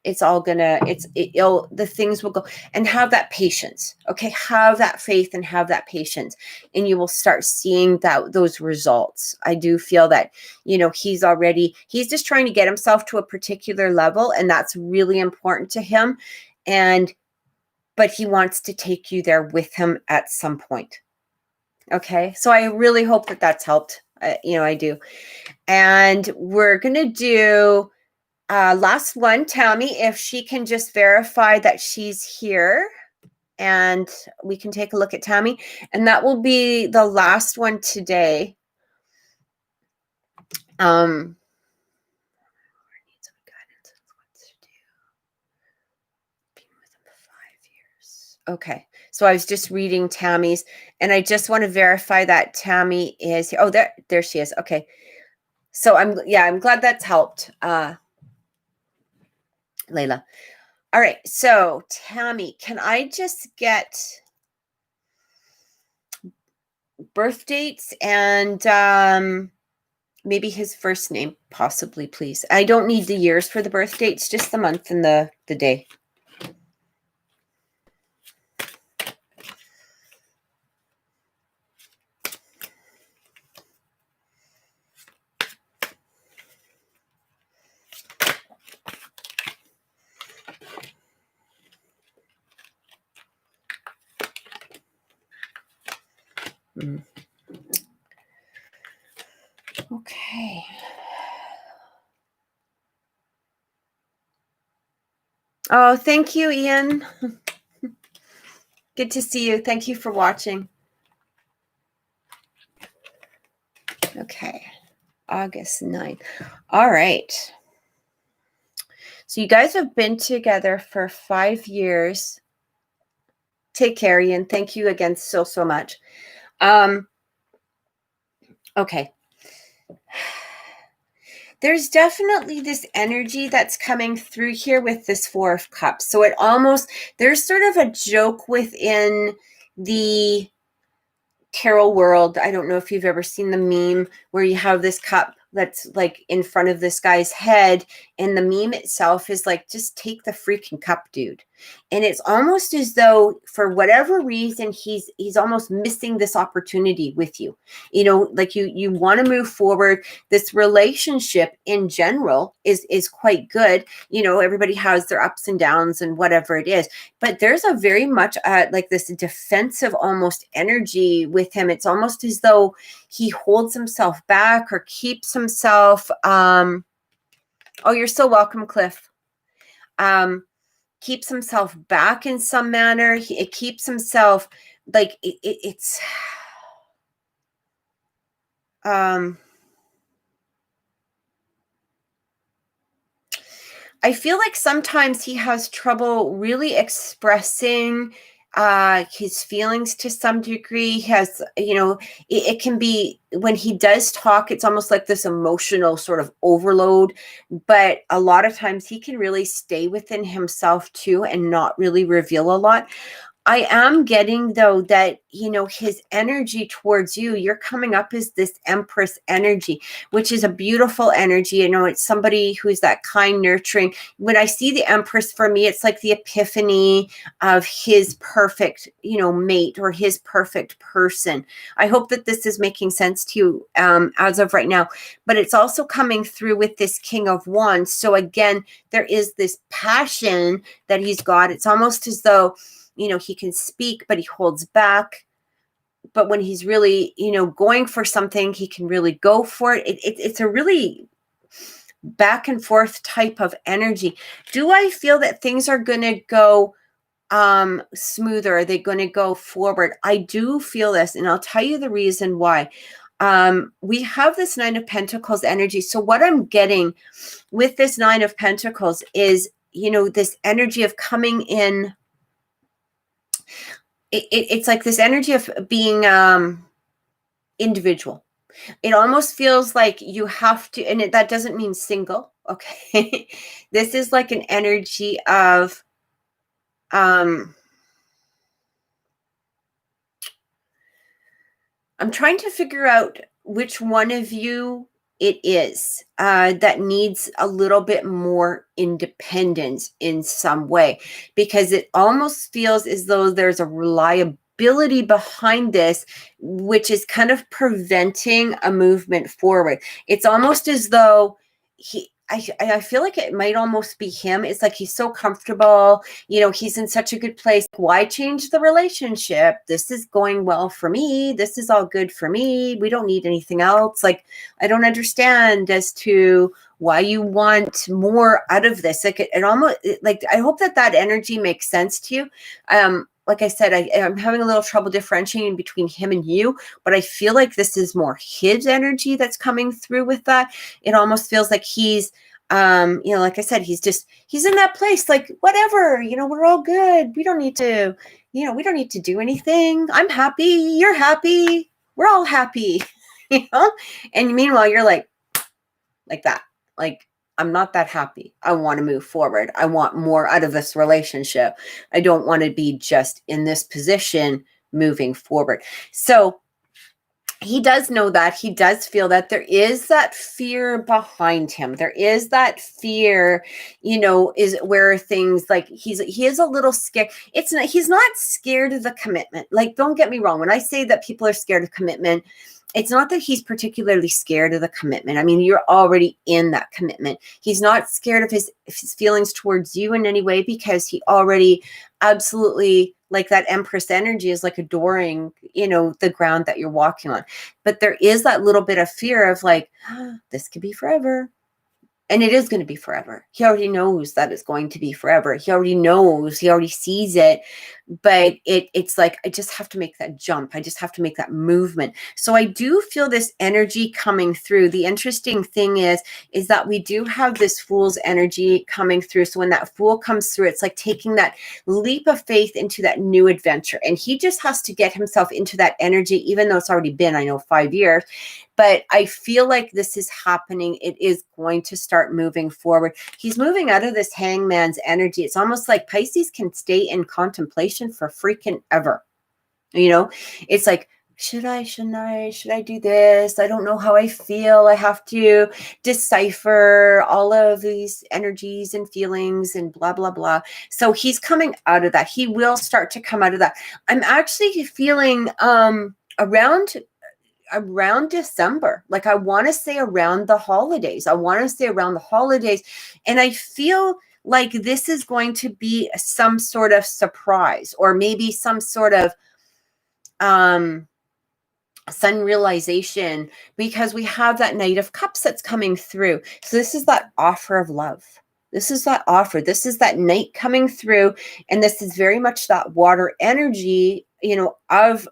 it's all gonna, the things will go, and have that patience. Okay. Have that faith and have that patience, and you will start seeing those results. I do feel that, he's just trying to get himself to a particular level, and that's really important to him. But he wants to take you there with him at some point. Okay. So I really hope that that's helped. I do. And we're going to do last one, Tammy, if she can just verify that she's here, and we can take a look at Tammy. And that will be the last one today. Okay. So I was just reading Tammy's, and I just want to verify that Tammy is here. Oh, there she is. Okay. So I'm glad that's helped, Layla. All right. So Tammy, can I just get birth dates and maybe his first name, possibly, please? I don't need the years for the birth dates, just the month and the day. Okay. Oh, thank you, Ian. Good to see you. Thank you for watching. Okay. August 9th. All right. So you guys have been together for 5 years. Take care, Ian. Thank you again so much. Okay. There's definitely this energy that's coming through here with this Four of Cups. So there's sort of a joke within the tarot world. I don't know if you've ever seen the meme where you have this cup that's like in front of this guy's head, And the meme itself is like, just take the freaking cup, dude. And it's almost as though for whatever reason, he's almost missing this opportunity with you. You know, like you want to move forward. This relationship in general is quite good. You know, everybody has their ups and downs and whatever it is, but there's a very much like this defensive almost energy with him. It's almost as though he holds himself back or keeps himself, oh, you're so welcome, Cliff. Keeps himself back in some manner. It keeps himself like it's I feel like sometimes he has trouble really expressing his feelings to some degree. He has, you know, it can be when he does talk, it's almost like this emotional sort of overload. But a lot of times he can really stay within himself too and not really reveal a lot. I am getting, though, that, you know, his energy towards you, you're coming up as this Empress energy, which is a beautiful energy. You know, it's somebody who's that kind, nurturing. When I see the Empress, for me, it's like the epiphany of his perfect, you know, mate or his perfect person. I hope that this is making sense to you as of right now. But it's also coming through with this King of Wands. So again, there is this passion that he's got. It's almost as though, you know, he can speak, but he holds back. But when he's really, you know, going for something, he can really go for it. It's a really back and forth type of energy. Do I feel that things are going to go smoother? Are they going to go forward? I do feel this, and I'll tell you the reason why. We have this Nine of Pentacles energy. So what I'm getting with this Nine of Pentacles is, you know, this energy of coming in. It's like this energy of being individual. It almost feels like you have to, and that doesn't mean single, okay? This is like an energy of I'm trying to figure out which one of you it is that needs a little bit more independence in some way, because it almost feels as though there's a reliability behind this, which is kind of preventing a movement forward. It's almost as though I feel like it might almost be him. It's like he's so comfortable, you know, he's in such a good place. Why change the relationship? This is going well for me. This is all good for me. We don't need anything else. Like, I don't understand as to why you want more out of this. Like it almost, like, I hope that energy makes sense to you. Like I said, I'm having a little trouble differentiating between him and you, but I feel like this is more his energy that's coming through with that. It almost feels like he's, you know, like I said, he's in that place, like, whatever, you know, we're all good. We don't need to, you know, we don't need to do anything. I'm happy. You're happy. We're all happy, you know? And meanwhile, you're like that, like, I'm not that happy. I want to move forward. I want more out of this relationship. I don't want to be just in this position moving forward. So he does know that. He does feel that there is that fear behind him. There is that fear, you know, is where things like he is a little scared. He's not scared of the commitment. Like, don't get me wrong. When I say that people are scared of commitment, it's not that he's particularly scared of the commitment. I mean, you're already in that commitment. He's not scared of his feelings towards you in any way, because he already absolutely, like, that Empress energy is like adoring, you know, the ground that you're walking on. But there is that little bit of fear of like, this could be forever. And it is going to be forever. He already knows that it's going to be forever. He already knows, he already sees it. But it's like, I just have to make that jump. I just have to make that movement. So I do feel this energy coming through. The interesting thing is that we do have this Fool's energy coming through. So when that Fool comes through, it's like taking that leap of faith into that new adventure. And he just has to get himself into that energy, even though it's already been, I know, 5 years. But I feel like this is happening. It is going to start moving forward. He's moving out of this Hangman's energy. It's almost like Pisces can stay in contemplation for freaking ever. You know, it's like should I, shouldn't I, should I do this? I don't know how I feel. I have to decipher all of these energies and feelings and blah, blah, blah. So he's coming out of that. He will start to come out of that. I'm actually feeling around December. Like I want to say around the holidays. And I feel like this is going to be some sort of surprise, or maybe some sort of sun realization, because we have that Knight of Cups that's coming through. So this is that offer of love. This is that offer. This is that Knight coming through, and this is very much that water energy, of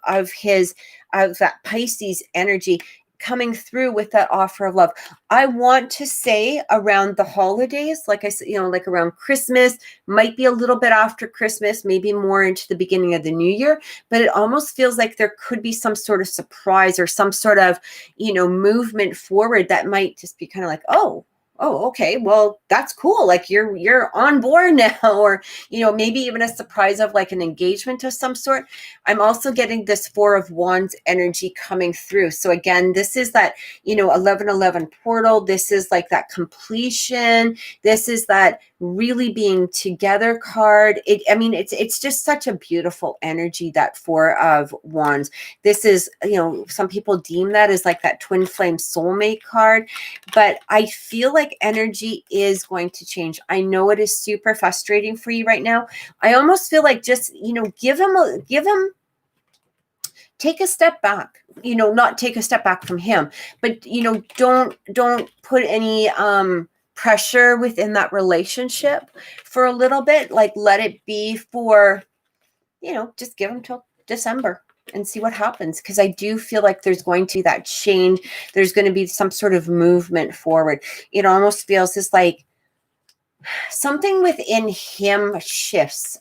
that Pisces energy coming through with that offer of love. I want to say around the holidays, like I said, like around Christmas, might be a little bit after Christmas, maybe more into the beginning of the new year, but it almost feels like there could be some sort of surprise or some sort of, movement forward that might just be kind of like, oh, okay, well, that's cool. Like you're on board now, or, maybe even a surprise of like an engagement of some sort. I'm also getting this Four of Wands energy coming through. So again, this is that, 1111 portal. This is like that completion. This is that really being together card. It's just such a beautiful energy, that Four of Wands. This is, some people deem that as like that twin flame soulmate card, but I feel like energy is going to change. I know it is super frustrating for you right now. I almost feel like just, give him take a step back, not take a step back from him, but, don't put any, pressure within that relationship for a little bit. Like, let it be for, just give him till December and see what happens. Because I do feel like there's going to be that change. There's going to be some sort of movement forward. It almost feels just like something within him shifts.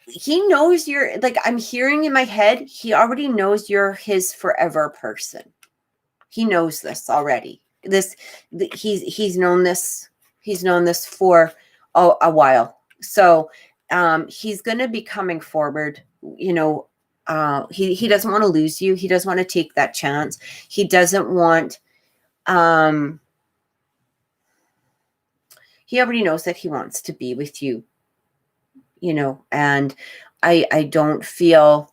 He knows you're, like, I'm hearing in my head, he already knows you're his forever person. He knows this already. He's known this. He's known this for a while. So he's going to be coming forward. He doesn't want to lose you. He doesn't want to take that chance. He doesn't want. He already knows that he wants to be with you. And I don't feel.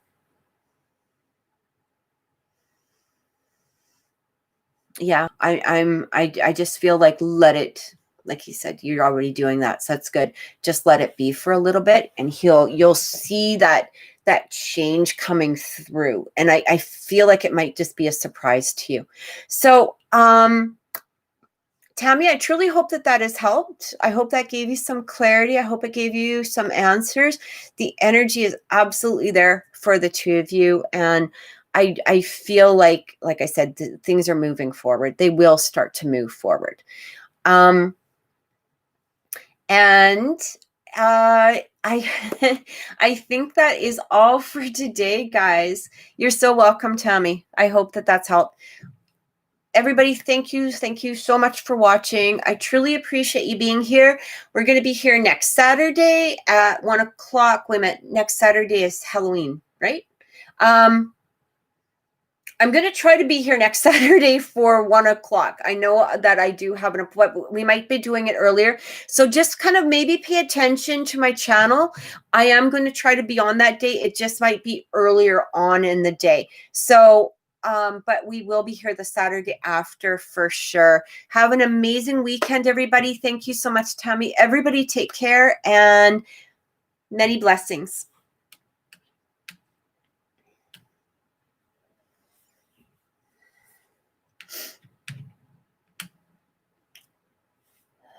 Yeah, I just feel like, let it, like he said, you're already doing that. So that's good. Just let it be for a little bit, and you'll see that change coming through. And I feel like it might just be a surprise to you. So, Tammy, I truly hope that has helped. I hope that gave you some clarity. I hope it gave you some answers. The energy is absolutely there for the two of you. And I feel like I said, things are moving forward. They will start to move forward. And I I think that is all for today, guys. You're so welcome, Tammy. I hope that's helped. Everybody, thank you so much for watching. I truly appreciate you being here. We're going to be here next Saturday at 1 o'clock. Wait a minute, next Saturday is Halloween, right? I'm going to try to be here next Saturday for 1 o'clock. I know that I do have an appointment. We might be doing it earlier. So just kind of maybe pay attention to my channel. I am going to try to be on that day. It just might be earlier on in the day. So, but we will be here the Saturday after for sure. Have an amazing weekend, everybody. Thank you so much, Tammy. Everybody take care and many blessings.